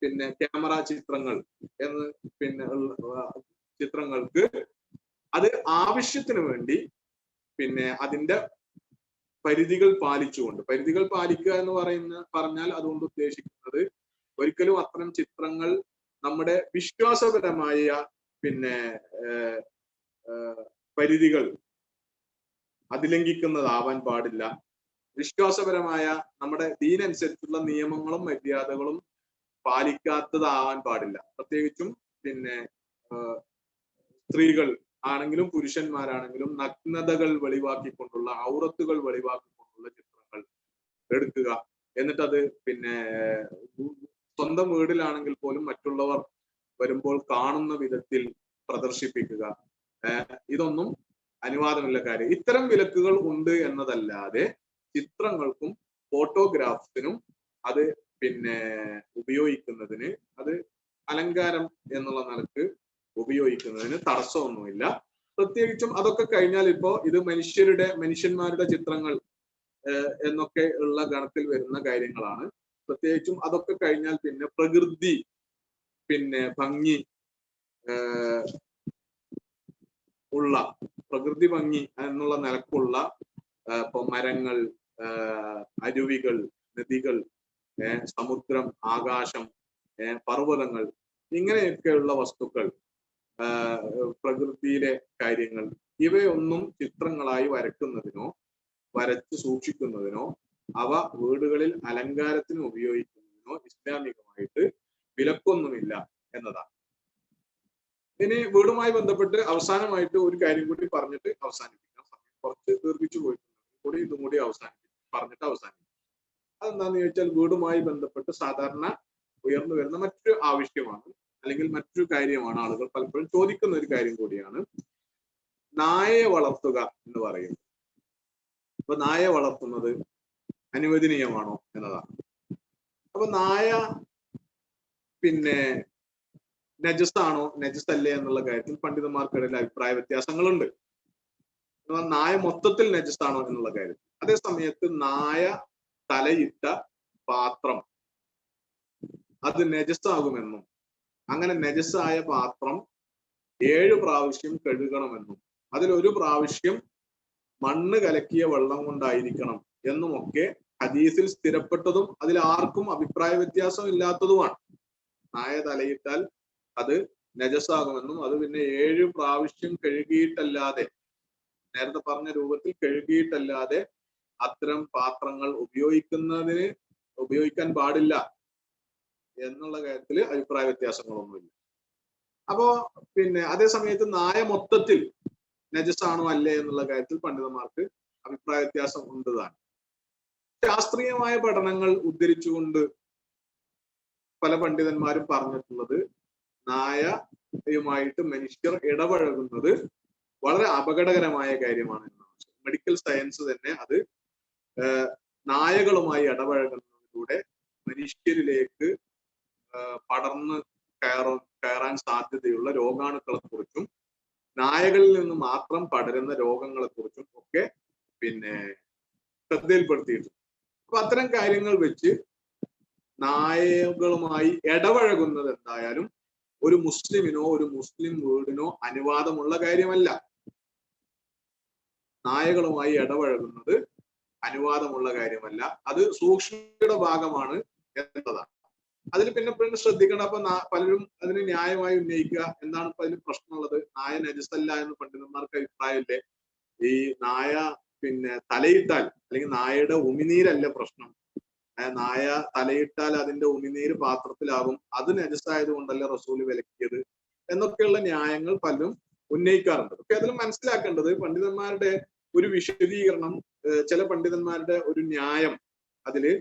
പിന്നെ ക്യാമറ ചിത്രങ്ങൾ എന്ന് പിന്നെ ചിത്രങ്ങൾക്ക് അത് ആവശ്യത്തിന് വേണ്ടി പിന്നെ അതിന്റെ പരിധികൾ പാലിച്ചുകൊണ്ട്, പരിധികൾ പാലിക്കുക എന്ന് പറഞ്ഞാൽ അതുകൊണ്ട് ഉദ്ദേശിക്കുന്നത് ഒരിക്കലും അത്തരം ചിത്രങ്ങൾ നമ്മുടെ വിശ്വാസപരമായ പിന്നെ പരിധികൾ അതിലംഘിക്കുന്നതാവാൻ പാടില്ല. വിശ്വാസപരമായ നമ്മുടെ ദീനനുസരിച്ചുള്ള നിയമങ്ങളും മര്യാദകളും പാലിക്കാത്തതാവാൻ പാടില്ല. പ്രത്യേകിച്ചും പിന്നെ സ്ത്രീകൾ ആണെങ്കിലും പുരുഷന്മാരാണെങ്കിലും നഗ്നതകൾ വെളിവാക്കിക്കൊണ്ടുള്ള, ഔറത്തുകൾ വെളിവാക്കിക്കൊണ്ടുള്ള ചിത്രങ്ങൾ എടുക്കുക. എന്നിട്ടത് പിന്നെ സ്വന്തം വീട്ടിലാണെങ്കിൽ പോലും മറ്റുള്ളവർ വരുമ്പോൾ കാണുന്ന വിധത്തിൽ പ്രദർശിപ്പിക്കുക. ഇതൊന്നും അനുവാദമുള്ള കാര്യം. ഇത്തരം വിലക്കുകൾ ഉണ്ട് എന്നതല്ലാതെ ചിത്രങ്ങൾക്കും ഫോട്ടോഗ്രാഫ്സിനും അത് പിന്നെ ഉപയോഗിക്കുന്നതിന്, അത് അലങ്കാരം എന്നുള്ള നിലക്ക് ഉപയോഗിക്കുന്നതിന് തടസ്സമൊന്നുമില്ല. പ്രത്യേകിച്ചും അതൊക്കെ കഴിഞ്ഞാൽ ഇപ്പോ ഇത് മനുഷ്യന്മാരുടെ ചിത്രങ്ങൾ എന്നൊക്കെ ഉള്ള ഗണത്തിൽ വരുന്ന കാര്യങ്ങളാണ്. പ്രത്യേകിച്ചും അതൊക്കെ കഴിഞ്ഞാൽ പിന്നെ പ്രകൃതി ഭംഗി ഉള്ള പ്രകൃതി ഭംഗി എന്നുള്ള നിലക്കുള്ള ഇപ്പൊ മരങ്ങൾ, അരുവികൾ, നദികൾ, സമുദ്രം, ആകാശം, പർവ്വതങ്ങൾ, ഇങ്ങനെയൊക്കെയുള്ള വസ്തുക്കൾ, പ്രകൃതിയിലെ കാര്യങ്ങൾ, ഇവയൊന്നും ചിത്രങ്ങളായി വരയ്ക്കുന്നതിനോ വരച്ച് സൂക്ഷിക്കുന്നതിനോ അവ വീടുകളിൽ അലങ്കാരത്തിന് ഉപയോഗിക്കുന്നതിനോ ഇസ്ലാമികമായിട്ട് വിലക്കൊന്നുമില്ല എന്നതാണ്. ഇനി വീടുമായി ബന്ധപ്പെട്ട് അവസാനമായിട്ട് ഒരു കാര്യം കൂടി പറഞ്ഞിട്ട് അവസാനിപ്പിക്കാം. കുറച്ച് ദീർഘിച്ചു പോയിട്ടുണ്ട്, ഇതും കൂടി പറഞ്ഞിട്ട് അവസാനിപ്പിക്കും. അതെന്താന്ന് ചോദിച്ചാൽ വീടുമായി ബന്ധപ്പെട്ട് സാധാരണ ഉയർന്നു വരുന്ന മറ്റൊരു ആവശ്യമാണ്, അല്ലെങ്കിൽ മറ്റൊരു കാര്യമാണ്, ആളുകൾ പലപ്പോഴും ചോദിക്കുന്ന ഒരു കാര്യം കൂടിയാണ് നായയെ വളർത്തുക എന്ന് പറയുന്നത്. അപ്പൊ നായയെ വളർത്തുന്നത് അനുവദനീയമാണോ എന്നതാണ്. അപ്പൊ നായ നജസാണോ നജസല്ലേ എന്നുള്ള കാര്യത്തിൽ പണ്ഡിതന്മാർക്കിടയിൽ അഭിപ്രായ വ്യത്യാസങ്ങളുണ്ട്. നായ മൊത്തത്തിൽ നജസാണോ എന്നുള്ള കാര്യത്തിൽ. അതേ സമയത്ത് നായ തലയിട്ട പാത്രം അത് നജസാകുമെന്നും അങ്ങനെ നജസായ പാത്രം 7 പ്രാവശ്യം കഴുകണമെന്നും അതിലൊരു പ്രാവശ്യം മണ്ണ് കലക്കിയ വെള്ളം കൊണ്ടായിരിക്കണം എന്നുമൊക്കെ ഹദീസിൽ സ്ഥിരപ്പെട്ടതും അതിൽ ആർക്കും അഭിപ്രായ വ്യത്യാസം ഇല്ലാത്തതുമാണ്. നായ തലയിട്ടാൽ അത് നജസാകുമെന്നും അത് പിന്നെ 7 പ്രാവശ്യം കഴുകിയിട്ടല്ലാതെ, നേരത്തെ പറഞ്ഞ രൂപത്തിൽ കഴുകിയിട്ടല്ലാതെ അത്തരം പാത്രങ്ങൾ ഉപയോഗിക്കാൻ പാടില്ല എന്നുള്ള കാര്യത്തിൽ അഭിപ്രായ വ്യത്യാസങ്ങളൊന്നുമില്ല. അപ്പോ അതേ സമയത്ത് നായ മൊത്തത്തിൽ നജസാണോ അല്ലേ എന്നുള്ള കാര്യത്തിൽ പണ്ഡിതന്മാർക്ക് അഭിപ്രായ വ്യത്യാസം ഉണ്ടതാണ്. ശാസ്ത്രീയമായ പഠനങ്ങൾ ഉദ്ധരിച്ചുകൊണ്ട് പല പണ്ഡിതന്മാരും പറഞ്ഞിട്ടുള്ളത് നായയുമായിട്ട് മനുഷ്യർ ഇടപഴകുന്നത് വളരെ അപകടകരമായ കാര്യമാണ് എന്നാണ്. മെഡിക്കൽ സയൻസ് തന്നെ അത് നായകളുമായി ഇടപഴകുന്നതിലൂടെ മനുഷ്യരിലേക്ക് പടർന്ന് കയറാൻ സാധ്യതയുള്ള രോഗാണുക്കളെ കുറിച്ചും നായകളിൽ നിന്ന് മാത്രം പടരുന്ന രോഗങ്ങളെ കുറിച്ചും ഒക്കെ ശ്രദ്ധയിൽപ്പെടുത്തിയിട്ടുണ്ട്. അപ്പൊ അത്തരം കാര്യങ്ങൾ വെച്ച് നായകളുമായി ഇടപഴകുന്നത് എന്തായാലും ഒരു മുസ്ലിമിനോ ഒരു മുസ്ലിം വീടിനോ അനുവാദമുള്ള കാര്യമല്ല. നായകളുമായി ഇടപഴകുന്നത് അനുവാദമുള്ള കാര്യമല്ല. അത് സൂക്ഷ്മതയുടെ ഭാഗമാണ് എന്നതാണ്. അതിൽ പിന്നെ ശ്രദ്ധിക്കണം. അപ്പൊ പലരും അതിന് ന്യായമായി ഉന്നയിക്കുക, എന്താണ് ഇപ്പൊ അതിന് പ്രശ്നമുള്ളത്? നായ നജസല്ല എന്ന് പണ്ഡിതന്മാർക്ക് അഭിപ്രായമില്ലേ? ഈ നായ തലയിട്ടാൽ, അല്ലെങ്കിൽ നായയുടെ ഉമിനീരല്ല പ്രശ്നം, നായ തലയിട്ടാൽ അതിന്റെ ഉമിനീര് പാത്രത്തിലാകും, അത് നജസായത് കൊണ്ടല്ല റസൂല് വിലക്കിയത് എന്നൊക്കെയുള്ള ന്യായങ്ങൾ പലരും ഉന്നയിക്കാറുണ്ട്. പക്ഷെ അതിൽ മനസ്സിലാക്കേണ്ടത് പണ്ഡിതന്മാരുടെ ഒരു വിശദീകരണം, ചില പണ്ഡിതന്മാരുടെ ഒരു ന്യായം അതില്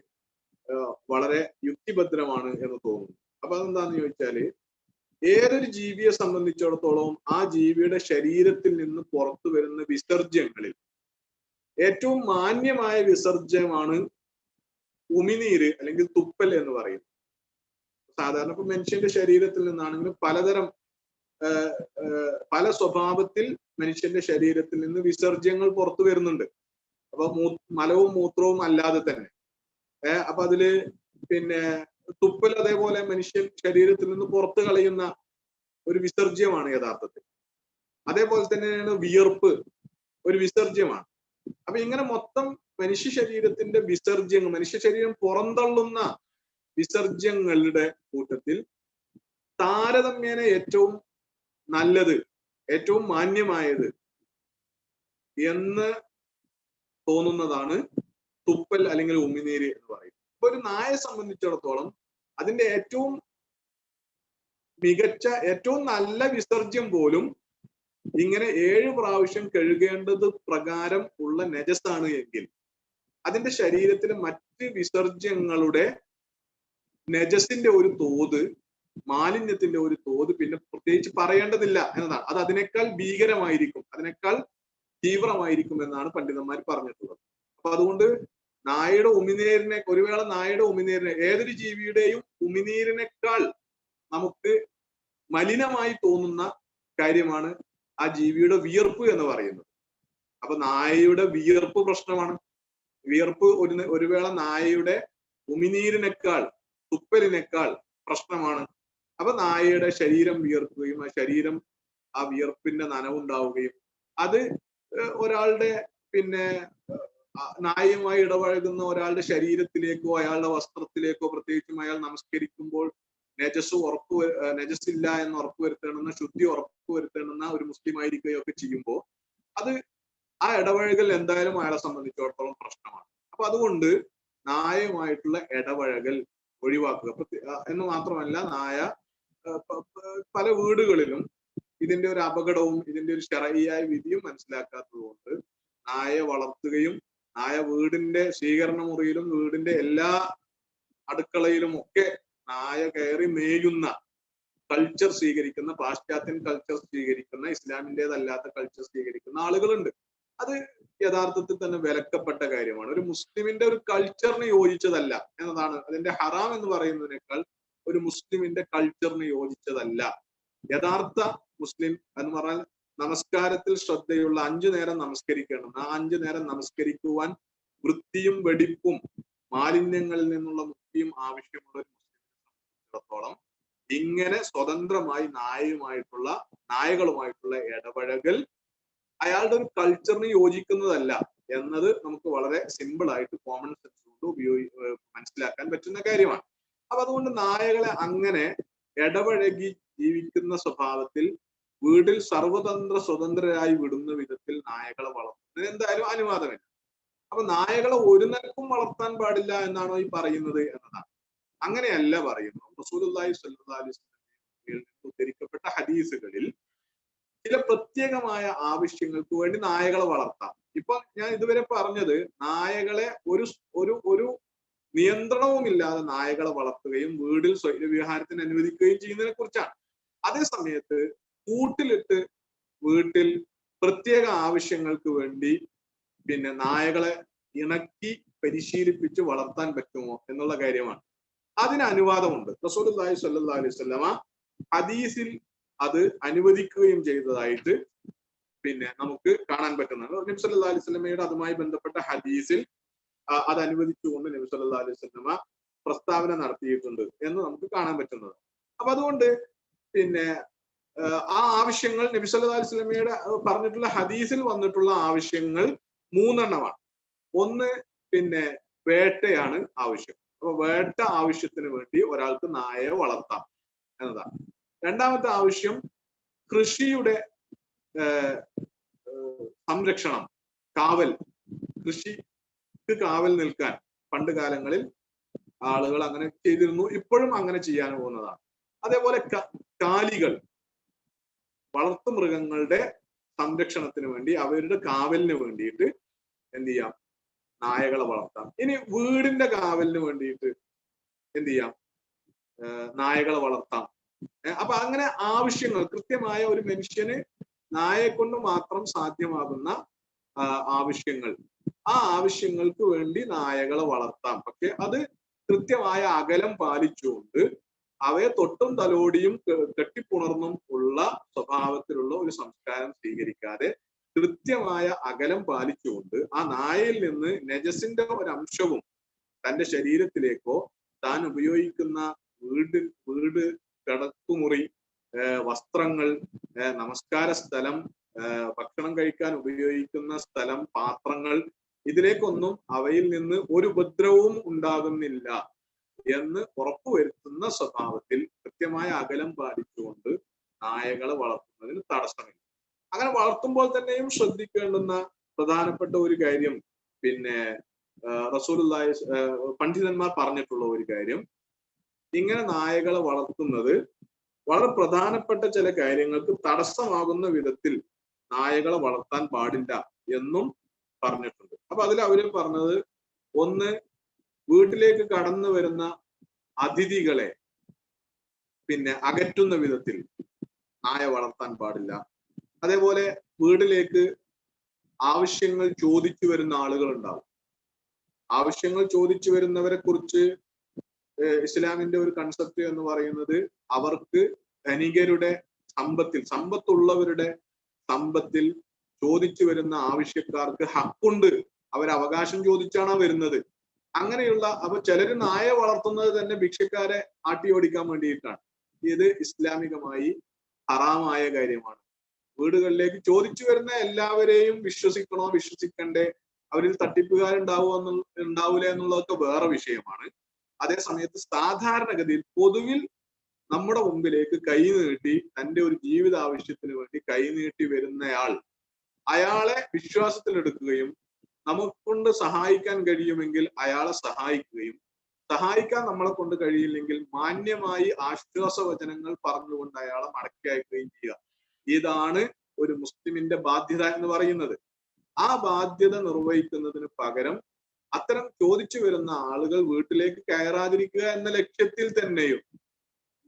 വളരെ യുക്തിഭദ്രമാണ് എന്ന് തോന്നുന്നു. അപ്പൊ അതെന്താന്ന് ചോദിച്ചാല്, ഏതൊരു ജീവിയെ സംബന്ധിച്ചിടത്തോളം ആ ജീവിയുടെ ശരീരത്തിൽ നിന്ന് പുറത്തു വരുന്ന വിസർജ്യങ്ങളിൽ ഏറ്റവും മാന്യമായ വിസർജ്യമാണ് ഉമിനീര് അല്ലെങ്കിൽ തുപ്പൽ എന്ന് പറയുന്നത്. സാധാരണ ഇപ്പൊ മനുഷ്യന്റെ ശരീരത്തിൽ നിന്നാണെങ്കിലും പലതരം പല സ്വഭാവത്തിൽ മനുഷ്യന്റെ ശരീരത്തിൽ നിന്ന് വിസർജ്യങ്ങൾ പുറത്തു വരുന്നുണ്ട്. അപ്പൊ മലവും മൂത്രവും അല്ലാതെ തന്നെ അപ്പൊ അതില് തുപ്പൽ അതേപോലെ മനുഷ്യൻ ശരീരത്തിൽ നിന്ന് പുറത്തു കളയുന്ന ഒരു വിസർജ്യമാണ് യഥാർത്ഥത്തിൽ. അതേപോലെ തന്നെയാണ് വിയർപ്പ് ഒരു വിസർജ്യമാണ്. അപ്പൊ ഇങ്ങനെ മൊത്തം മനുഷ്യ ശരീരത്തിന്റെ വിസർജ്യങ്ങൾ, മനുഷ്യ ശരീരം പുറന്തള്ളുന്ന വിസർജ്യങ്ങളുടെ കൂട്ടത്തിൽ താരതമ്യേന ഏറ്റവും നല്ലത്, ഏറ്റവും മാന്യമായത് എന്ന് തോന്നുന്നതാണ് തുപ്പൽ അല്ലെങ്കിൽ ഉമിനീര് എന്ന് പറയുന്നത്. ഇപ്പൊ ഒരു നായയെ സംബന്ധിച്ചിടത്തോളം അതിന്റെ ഏറ്റവും മികച്ച, ഏറ്റവും നല്ല വിസർജ്യം പോലും ഇങ്ങനെ 7 പ്രാവശ്യം കഴുകേണ്ടത് പ്രകാരം ഉള്ള നജസാണ് എങ്കിൽ അതിന്റെ ശരീരത്തിലെ മറ്റ് വിസർജ്യങ്ങളുടെ നജസിന്റെ ഒരു തോത്, മാലിന്യത്തിന്റെ ഒരു തോത് പിന്നെ പ്രത്യേകിച്ച് പറയേണ്ടതില്ല എന്നതാണ്. അത് അതിനേക്കാൾ ഭീകരമായിരിക്കും, അതിനേക്കാൾ തീവ്രമായിരിക്കും എന്നാണ് പണ്ഡിതന്മാർ പറഞ്ഞിട്ടുള്ളത്. അപ്പൊ അതുകൊണ്ട് നായയുടെ ഉമിനീരിനെ, ഒരു വേള നായയുടെ ഉമിനീരിനെ, ഏതൊരു ജീവിയുടെയും ഉമിനീരിനേക്കാൾ നമുക്ക് മലിനമായി തോന്നുന്ന കാര്യമാണ് ആ ജീവിയുടെ വിയർപ്പ് എന്ന് പറയുന്നത്. അപ്പൊ നായയുടെ വിയർപ്പ് പ്രശ്നമാണ്. വിയർപ്പ് ഒരു വേള നായയുടെ ഉമിനീരിനേക്കാൾ തുപ്പലിനേക്കാൾ പ്രശ്നമാണ്. അപ്പൊ നായയുടെ ശരീരം വിയർക്കുകയും ആ വിയർപ്പിന്റെ നനവുണ്ടാവുകയും അത് ഒരാളുടെ പിന്നെ നായയുമായി ഇടപഴകുന്ന ഒരാളുടെ ശരീരത്തിലേക്കോ അയാളുടെ വസ്ത്രത്തിലേക്കോ, പ്രത്യേകിച്ചും അയാൾ നമസ്കരിക്കുമ്പോൾ നജസില്ല എന്ന് ഉറപ്പുവരുത്തണമെന്ന, ശുദ്ധി ഉറപ്പുവരുത്തണമെന്ന ഒരു മുസ്ലിം ആയിരിക്കുകയോ ഒക്കെ ചെയ്യുമ്പോൾ അത് ആ ഇടപഴകൽ എന്തായാലും അയാളെ സംബന്ധിച്ചിടത്തോളം പ്രശ്നമാണ്. അപ്പൊ അതുകൊണ്ട് നായയുമായിട്ടുള്ള ഇടപഴകൽ ഒഴിവാക്കുക. എന്ന് മാത്രമല്ല, നായ പല വീടുകളിലും ഇതിന്റെ ഒരു അപകടവും ഇതിന്റെ ഒരു ശറഈയായ വിധിയും മനസ്സിലാക്കാത്തത് കൊണ്ട് നായയെ വളർത്തുകയും നായ വീടിന്റെ സ്വീകരണ മുറിയിലും വീടിന്റെ എല്ലാ അടുക്കളയിലും ഒക്കെ നായ കയറി മേയുന്ന കൾച്ചർ സ്വീകരിക്കുന്ന, പാശ്ചാത്യൻ കൾച്ചർ സ്വീകരിക്കുന്ന, ഇസ്ലാമിൻ്റെതല്ലാത്ത കൾച്ചർ സ്വീകരിക്കുന്ന ആളുകളുണ്ട്. അത് യഥാർത്ഥത്തിൽ തന്നെ വിലക്കപ്പെട്ട കാര്യമാണ്. ഒരു മുസ്ലിമിന്റെ ഒരു കൾച്ചറിന് യോജിച്ചതല്ല എന്നതാണ് അതിന്റെ ഹറാം എന്ന് പറയുന്നതിനേക്കാൾ ഒരു മുസ്ലിമിന്റെ കൾച്ചറിന് യോജിച്ചതല്ല. യഥാർത്ഥ മുസ്ലിം എന്ന് പറഞ്ഞാൽ നമസ്കാരത്തിൽ ശ്രദ്ധയുള്ള, 5 നേരം നമസ്കരിക്കണം. ആ 5 നേരം നമസ്കരിക്കുവാൻ വൃത്തിയും വെടിപ്പും മാലിന്യങ്ങളിൽ നിന്നുള്ള മുക്തിയും ആവശ്യമുള്ള ഒരു മുസ്ലിമിനെ സംബന്ധിച്ചിടത്തോളം ഇങ്ങനെ സ്വതന്ത്രമായി നായകളുമായിട്ടുള്ള ഇടപഴകൽ അയാളുടെ ഒരു കൾച്ചറിന് യോജിക്കുന്നതല്ല എന്നത് നമുക്ക് വളരെ സിമ്പിൾ ആയിട്ട് കോമൺ സെൻസ് കൊണ്ട് മനസ്സിലാക്കാൻ പറ്റുന്ന കാര്യമാണ്. അപ്പൊ അതുകൊണ്ട് നായകളെ അങ്ങനെ ഇടപഴകി ജീവിക്കുന്ന സ്വഭാവത്തിൽ വീട്ടിൽ സ്വതന്ത്രരായി വിടുന്ന വിധത്തിൽ നായകളെ വളർത്തുന്നതിന് എന്തായാലും അനുവാദമില്ല. അപ്പൊ നായകളെ ഒരു നിലക്കും വളർത്താൻ പാടില്ല എന്നാണോ ഈ പറയുന്നത് എന്നതാണ്. അങ്ങനെയല്ല പറയുന്നു. റസൂലുള്ളാഹി സ്വല്ലല്ലാഹു അലൈഹി വസല്ലം ഉദ്ധരിക്കപ്പെട്ട ഹദീസുകളിൽ ചില പ്രത്യേകമായ ആവശ്യങ്ങൾക്ക് വേണ്ടി നായകളെ വളർത്താം. ഇപ്പൊ ഞാൻ ഇതുവരെ പറഞ്ഞത് നായകളെ ഒരു നിയന്ത്രണവുമില്ലാതെ നായകളെ വളർത്തുകയും വീടിൽ സ്വൈരവിഹാരത്തിന് അനുവദിക്കുകയും ചെയ്യുന്നതിനെ കുറിച്ചാണ്. അതേ സമയത്ത് കൂട്ടിലിട്ട് വീട്ടിൽ പ്രത്യേക ആവശ്യങ്ങൾക്ക് വേണ്ടി പിന്നെ നായകളെ ഇണക്കി പരിശീലിപ്പിച്ച് വളർത്താൻ പറ്റുമോ എന്നുള്ള കാര്യമാണ്. അതിന് അനുവാദമുണ്ട്. റസൂലുള്ളാഹി സ്വല്ലല്ലാഹു അലൈഹി വസല്ലമ ഹദീസിൽ അത് അനുവദിക്കുകയും ചെയ്തതായിട്ട് പിന്നെ നമുക്ക് കാണാൻ പറ്റുന്നതാണ്. നബി സല്ലല്ലാഹു അലൈഹി വസല്ലമയുടെ അതുമായി ബന്ധപ്പെട്ട ഹദീസിൽ അത് അനുവദിച്ചുകൊണ്ട് നബി സല്ലല്ലാഹു അലൈഹി വസല്ലമ പ്രസ്താവന നടത്തിയിട്ടുണ്ട് എന്ന് നമുക്ക് കാണാൻ പറ്റുന്നത്. അപ്പൊ അതുകൊണ്ട് പിന്നെ ആ ആവശ്യങ്ങൾ നബി സല്ലല്ലാഹു അലൈഹി വസല്ലമയുടെ പറഞ്ഞിട്ടുള്ള ഹദീസിൽ വന്നിട്ടുള്ള ആവശ്യങ്ങൾ 3 എണ്ണമാണ്. ഒന്ന് പിന്നെ വേട്ടയാണ് ആവശ്യം. അപ്പൊ വേട്ട ആവശ്യത്തിന് വേണ്ടി ഒരാൾക്ക് നായയെ വളർത്താം എന്നതാണ്. രണ്ടാമത്തെ ആവശ്യം കൃഷിയുടെ സംരക്ഷണം, കാവൽ, കൃഷിക്ക് കാവൽ നിൽക്കാൻ പണ്ട് കാലങ്ങളിൽ ആളുകൾ അങ്ങനെ ചെയ്തിരുന്നു, ഇപ്പോഴും അങ്ങനെ ചെയ്യാൻ പോകുന്നതാണ്. അതേപോലെ കാലികൾ, വളർത്തു മൃഗങ്ങളുടെ സംരക്ഷണത്തിന് വേണ്ടി, അവരുടെ കാവലിന് വേണ്ടിയിട്ട് എന്ത് ചെയ്യാം, നായകളെ വളർത്താം. ഇനി വീടിന്റെ കാവലിന് വേണ്ടിയിട്ട് എന്ത് ചെയ്യാം, നായകളെ വളർത്താം. അപ്പൊ അങ്ങനെ ആവശ്യങ്ങൾ കൃത്യമായ ഒരു മനുഷ്യന് നായയെ കൊണ്ട് മാത്രം സാധ്യമാകുന്ന ആവശ്യങ്ങൾ, ആ ആവശ്യങ്ങൾക്ക് വേണ്ടി നായകളെ വളർത്താം. പക്ഷെ അത് കൃത്യമായ അകലം പാലിച്ചുകൊണ്ട് അവയെ തൊട്ടും തലോടിയും കെട്ടിപ്പുണർന്നും ഉള്ള സ്വഭാവത്തിലുള്ള ഒരു സംസ്കാരം സ്വീകരിക്കാതെ കൃത്യമായ അകലം പാലിച്ചുകൊണ്ട് ആ നായയിൽ നിന്ന് നജസിന്റെ ഒരു അംശവും തന്റെ ശരീരത്തിലേക്കോ താൻ ഉപയോഗിക്കുന്ന വീട് കിടക്കുമുറി, വസ്ത്രങ്ങൾ, നമസ്കാര സ്ഥലം, ഭക്ഷണം കഴിക്കാൻ ഉപയോഗിക്കുന്ന സ്ഥലം, പാത്രങ്ങൾ, ഇതിലേക്കൊന്നും അവയിൽ നിന്ന് ഒരു ഉപദ്രവവും ഉണ്ടാകുന്നില്ല എന്ന് ഉറപ്പുവരുത്തുന്ന സ്വഭാവത്തിൽ കൃത്യമായ അകലം പാലിച്ചുകൊണ്ട് നായകളെ വളർത്തുന്നതിന് തടസ്സമില്ല. അങ്ങനെ വളർത്തുമ്പോൾ തന്നെയും ശ്രദ്ധിക്കേണ്ടുന്ന പ്രധാനപ്പെട്ട ഒരു കാര്യം, പിന്നെ റസൂലുള്ളാഹി പണ്ഡിതന്മാർ പറഞ്ഞിട്ടുള്ള ഒരു കാര്യം, ഇങ്ങനെ നായകളെ വളർത്തുന്നത് വളരെ പ്രധാനപ്പെട്ട ചില കാര്യങ്ങൾക്ക് തടസ്സമാകുന്ന വിധത്തിൽ നായകളെ വളർത്താൻ പാടില്ല എന്നും പറഞ്ഞിട്ടുണ്ട്. അപ്പൊ അതിൽ അവര് പറഞ്ഞത്, ഒന്ന്, വീട്ടിലേക്ക് കടന്നു വരുന്ന അതിഥികളെ പിന്നെ അകറ്റുന്ന വിധത്തിൽ നായ വളർത്താൻ പാടില്ല. അതേപോലെ വീട്ടിലേക്ക് ആവശ്യങ്ങൾ ചോദിച്ചു വരുന്ന ആളുകൾ ഉണ്ടാവും. ആവശ്യങ്ങൾ ചോദിച്ചു വരുന്നവരെ കുറിച്ച് ഇസ്ലാമിന്റെ ഒരു കൺസെപ്റ്റ് എന്ന് പറയുന്നത്, അവർക്ക് ധനികരുടെ സമ്പത്തുള്ളവരുടെ സമ്പത്തിൽ ചോദിച്ചു വരുന്ന ആവശ്യക്കാർക്ക് ഹക്കുണ്ട്. അവർ അവകാശം ചോദിച്ചാണ് വരുന്നത്. അങ്ങനെയുള്ള അപ്പൊ ചിലര് നായ വളർത്തുന്നത് തന്നെ ഭിക്ഷക്കാരെ ആട്ടി ഓടിക്കാൻ വേണ്ടിയിട്ടാണ്. ഇത് ഇസ്ലാമികമായി ഹറാമായ കാര്യമാണ്. വീടുകളിലേക്ക് ചോദിച്ചു വരുന്ന എല്ലാവരെയും വിശ്വസിക്കണോ വിശ്വസിക്കണ്ടേ, അവരിൽ ഉണ്ടാവൂല എന്നുള്ളതൊക്കെ വേറെ വിഷയമാണ്. അതേ സമയത്ത് സാധാരണഗതിയിൽ പൊതുവിൽ നമ്മുടെ മുമ്പിലേക്ക് കൈ നീട്ടി തന്റെ ഒരു ജീവിത ആവശ്യത്തിന് വേണ്ടി കൈ നീട്ടി വരുന്നയാൾ, അയാളെ വിശ്വാസത്തിലെടുക്കുകയും നമുക്കൊണ്ട് സഹായിക്കാൻ കഴിയുമെങ്കിൽ അയാളെ സഹായിക്കുകയും, സഹായിക്കാൻ നമ്മളെ കൊണ്ട് കഴിയില്ലെങ്കിൽ മാന്യമായി ആശ്വാസവചനങ്ങൾ പറഞ്ഞുകൊണ്ട് അയാളെ മടക്കി അയക്കുകയും ചെയ്യുക. ഇതാണ് ഒരു മുസ്ലിമിന്റെ ബാധ്യത എന്ന് പറയുന്നത്. ആ ബാധ്യത നിർവഹിക്കുന്നതിന് പകരം അത്തരം ചോദിച്ചു വരുന്ന ആളുകൾ വീട്ടിലേക്ക് കയറാതിരിക്കുക എന്ന ലക്ഷ്യത്തിൽ തന്നെയും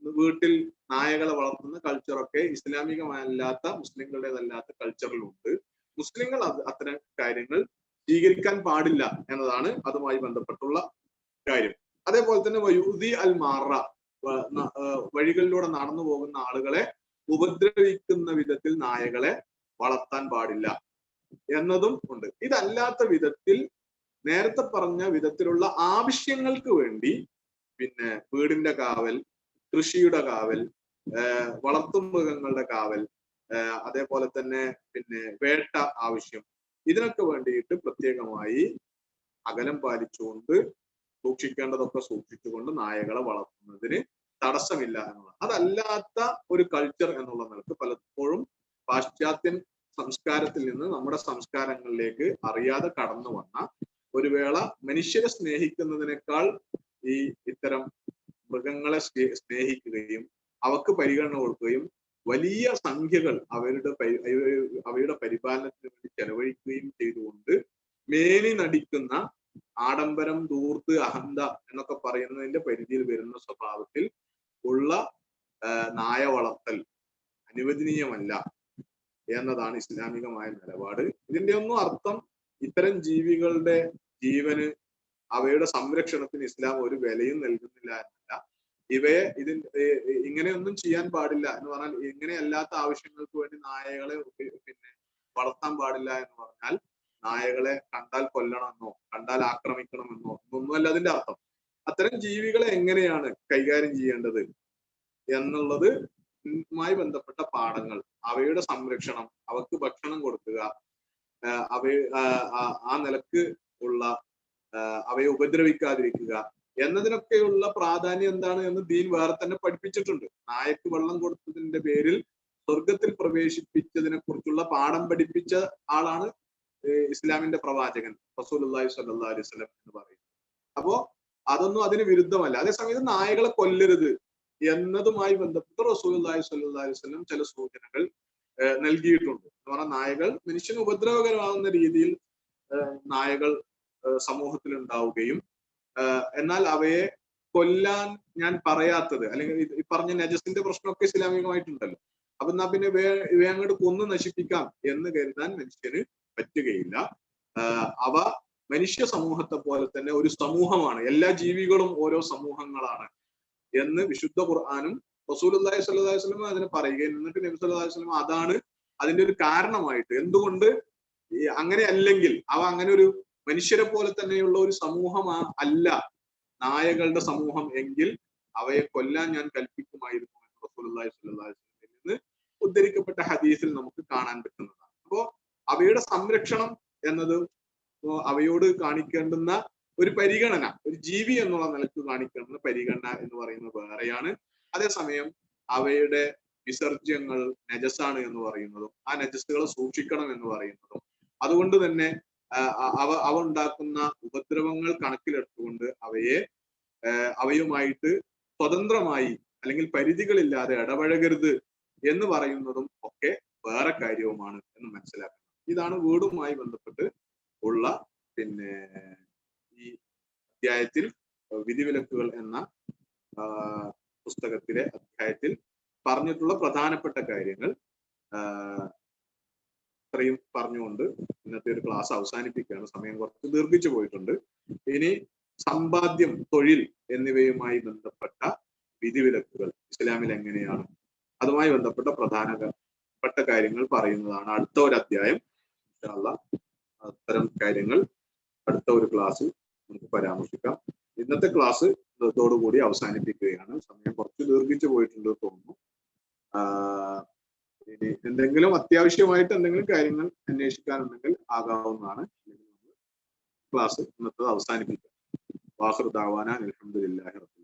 വീട്ടിൽ നായകളെ വളർത്തുന്ന കൾച്ചറൊക്കെ ഇസ്ലാമികമല്ലാത്ത, മുസ്ലിങ്ങളുടേതല്ലാത്ത കൾച്ചറിലുണ്ട്. മുസ്ലിങ്ങൾ അത്തരം കാര്യങ്ങൾ സ്വീകരിക്കാൻ പാടില്ല എന്നതാണ് അതുമായി ബന്ധപ്പെട്ടുള്ള കാര്യം. അതേപോലെ തന്നെ വയൂദി അൽ മാറ, വഴികളിലൂടെ നടന്നു പോകുന്ന ആളുകളെ ഉപദ്രവിക്കുന്ന വിധത്തിൽ നായകളെ വളർത്താൻ പാടില്ല എന്നതും ഉണ്ട്. ഇതല്ലാത്ത വിധത്തിൽ നേരത്തെ പറഞ്ഞ വിധത്തിലുള്ള ആവശ്യങ്ങൾക്ക് വേണ്ടി പിന്നെ വീടിന്റെ കാവൽ, കൃഷിയുടെ കാവൽ, വളർത്തുമൃഗങ്ങളുടെ കാവൽ, അതേപോലെ തന്നെ പിന്നെ വേട്ട ആവശ്യം, ഇതിനൊക്കെ വേണ്ടിയിട്ട് പ്രത്യേകമായി അകലം പാലിച്ചുകൊണ്ട് സൂക്ഷിക്കേണ്ടതൊക്കെ സൂക്ഷിച്ചുകൊണ്ട് നായകളെ വളർത്തുന്നതിന് തടസ്സമില്ല എന്നുള്ളത്. അതല്ലാത്ത ഒരു കൾച്ചർ എന്നുള്ള നിലക്ക് പലപ്പോഴും പാശ്ചാത്യൻ സംസ്കാരത്തിൽ നിന്ന് നമ്മുടെ സംസ്കാരങ്ങളിലേക്ക് അറിയാതെ കടന്നു വന്ന ഒരു വേള മനുഷ്യരെ സ്നേഹിക്കുന്നതിനേക്കാൾ ഈ ഇത്തരം മൃഗങ്ങളെ സ്നേഹിക്കുകയും അവക്ക് പരിഗണന കൊടുക്കുകയും വലിയ സംഖ്യകൾ അവയുടെ പരിപാലനത്തിന് വേണ്ടി ചെലവഴിക്കുകയും ചെയ്തുകൊണ്ട് മേനി നടിക്കുന്ന ആഡംബരം, ധൂർത്ത്, അഹന്ത എന്നൊക്കെ പറയുന്നതിന്റെ പരിധിയിൽ വരുന്ന സ്വഭാവത്തിൽ ഉള്ള നായ വളർത്തൽ അനുവദനീയമല്ല എന്നതാണ് ഇസ്ലാമികമായ നിലപാട്. ഇതിന്റെ ഒന്നും അർത്ഥം ഇത്തരം ജീവികളുടെ ജീവന്, അവയുടെ സംരക്ഷണത്തിന് ഇസ്ലാം ഒരു വിലയും നൽകുന്നില്ല എന്നല്ല. ഇവയെ ഇങ്ങനെയൊന്നും ചെയ്യാൻ പാടില്ല എന്ന് പറഞ്ഞാൽ, ഇങ്ങനെയല്ലാത്ത ആവശ്യങ്ങൾക്ക് വേണ്ടി നായകളെ പിന്നെ വളർത്താൻ പാടില്ല എന്ന് പറഞ്ഞാൽ നായകളെ കണ്ടാൽ കൊല്ലണമെന്നോ കണ്ടാൽ ആക്രമിക്കണമെന്നോ ഒന്നുമല്ല അതിന്റെ അർത്ഥം. അത്തരം ജീവികളെ എങ്ങനെയാണ് കൈകാര്യം ചെയ്യേണ്ടത് എന്നുള്ളത് മായി ബന്ധപ്പെട്ട പാഠങ്ങൾ, അവയുടെ സംരക്ഷണം, അവക്ക് ഭക്ഷണം കൊടുക്കുക, ആ നിലക്ക് ഉള്ള അവയെ ഉപദ്രവിക്കാതിരിക്കുക എന്നതിനൊക്കെയുള്ള പ്രാധാന്യം എന്താണ് എന്ന് ദീൻ വേറെ തന്നെ പഠിപ്പിച്ചിട്ടുണ്ട്. നായക്ക് വെള്ളം കൊടുത്തതിന്റെ പേരിൽ സ്വർഗത്തിൽ പ്രവേശിപ്പിച്ചതിനെ കുറിച്ചുള്ള പാഠം പഠിപ്പിച്ച ആളാണ് ഇസ്ലാമിന്റെ പ്രവാചകൻ റസൂലുള്ളാഹി സ്വല്ലല്ലാഹു അലൈഹി വസല്ലം എന്ന് പറയുന്നത്. അപ്പോ അതൊന്നും അതിന് വിരുദ്ധമല്ല. അതേസമയത്ത് നായകളെ കൊല്ലരുത് എന്നതുമായി ബന്ധപ്പെട്ട് റസൂലുള്ളാഹി സ്വല്ലല്ലാഹു അലൈഹി വസല്ലം ചില സൂചനകൾ നൽകിയിട്ടുണ്ട്. എന്ന് പറഞ്ഞാൽ നായകൾ മനുഷ്യന് ഉപദ്രവകരമാകുന്ന രീതിയിൽ നായകൾ സമൂഹത്തിൽ ഉണ്ടാവുകയും എന്നാൽ അവയെ കൊല്ലാൻ ഞാൻ പറയാത്തത്, അല്ലെങ്കിൽ ഈ പറഞ്ഞ നജസിന്റെ പ്രശ്നമൊക്കെ ഇസ്ലാമികമായിട്ടുണ്ടല്ലോ. അപ്പൊ എന്നാ പിന്നെ ഇവയെ അങ്ങോട്ട് കൊന്നു നശിപ്പിക്കാം എന്ന് കരുതാൻ മനുഷ്യന് പറ്റുകയില്ല. അവ മനുഷ്യ സമൂഹത്തെ പോലെ തന്നെ ഒരു സമൂഹമാണ്, എല്ലാ ജീവികളും ഓരോ സമൂഹങ്ങളാണ് എന്ന് വിശുദ്ധ ഖുർആനും റസൂലുള്ളാഹി സ്വല്ലല്ലാഹു അലൈഹി വസല്ലം അതിനെ പറയുകയും, എന്നിട്ട് നബി സല്ലല്ലാഹു അലൈഹി വസല്ലം അതാണ് അതിന്റെ ഒരു കാരണമായിട്ട്, എന്തുകൊണ്ട് അങ്ങനെ അല്ലെങ്കിൽ അവ അങ്ങനെ ഒരു മനുഷ്യരെ പോലെ തന്നെയുള്ള ഒരു സമൂഹം അല്ല നായകളുടെ സമൂഹം എങ്കിൽ അവയെ കൊല്ലാൻ ഞാൻ കൽപ്പിക്കുമായിരുന്നു എന്ന് റസൂലുള്ളാഹി സ്വല്ലല്ലാഹു അലൈഹി വസല്ലം നിന്ന് ഉദ്ധരിക്കപ്പെട്ട ഹദീസിൽ നമുക്ക് കാണാൻ പറ്റുന്നതാണ്. അപ്പോ അവയുടെ സംരക്ഷണം എന്നത് അവയോട് കാണിക്കേണ്ടുന്ന ഒരു പരിഗണന, ഒരു ജീവി എന്നുള്ള നിലക്ക് കാണിക്കേണ്ടുന്ന പരിഗണന എന്ന് പറയുന്നത് വേറെയാണ്. അതേസമയം അവയുടെ വിസർജ്യങ്ങൾ നജസാണ് എന്ന് പറയുന്നതും ആ നജസ്സുകളെ സൂക്ഷിക്കണം എന്ന് പറയുന്നതും, അതുകൊണ്ട് തന്നെ അവ ഉണ്ടാക്കുന്ന ഉപദ്രവങ്ങൾ കണക്കിലെടുത്തുകൊണ്ട് അവയുമായിട്ട് സ്വതന്ത്രമായി അല്ലെങ്കിൽ പരിധികളില്ലാതെ ഇടപഴകരുത് എന്ന് പറയുന്നതും ഒക്കെ വേറെ കാര്യവുമാണ് എന്ന് മനസ്സിലാക്കണം. ഇതാണ് വീടുമായി ബന്ധപ്പെട്ട് ഉള്ള പിന്നെ ഈ അധ്യായത്തിൽ വിധിവിലക്കുകൾ എന്ന പുസ്തകത്തിലെ അധ്യായത്തിൽ പറഞ്ഞിട്ടുള്ള പ്രധാനപ്പെട്ട കാര്യങ്ങൾ. ഇത്രയും പറഞ്ഞുകൊണ്ട് ഇന്നത്തെ ഒരു ക്ലാസ് അവസാനിപ്പിക്കുകയാണ്. സമയം കുറച്ച് ദീർഘിച്ചു പോയിട്ടുണ്ട്. ഇനി സമ്പാദ്യം, തൊഴിൽ എന്നിവയുമായി ബന്ധപ്പെട്ട വിധിവിലക്കുകൾ ഇസ്ലാമിൽ എങ്ങനെയാണ്, അതുമായി ബന്ധപ്പെട്ട പ്രധാനപ്പെട്ട കാര്യങ്ങൾ പറയുന്നതാണ് അടുത്ത ഒരു അധ്യായം. ഇൻഷാ അല്ലാഹ് അത്തരം കാര്യങ്ങൾ അടുത്ത ഒരു ക്ലാസ്സിൽ നമുക്ക് പരാമർശിക്കാം. ഇന്നത്തെ ക്ലാസ് ഇതോടുകൂടി അവസാനിപ്പിക്കുകയാണ്. സമയം കുറച്ച് ദീർഘിച്ചു പോയിട്ടുണ്ട് തോന്നുന്നു. ഇനി എന്തെങ്കിലും അത്യാവശ്യമായിട്ട് എന്തെങ്കിലും കാര്യങ്ങൾ അന്വേഷിക്കാനുണ്ടെങ്കിൽ ആകാവുന്നതാണ്. ക്ലാസ് ഇന്നത്തെ അവസാനിപ്പിക്കാം. വാഖിറു ദഅ്വാനാ അൽഹംദുലില്ലാഹി റബ്ബിൽ ആലമീൻ.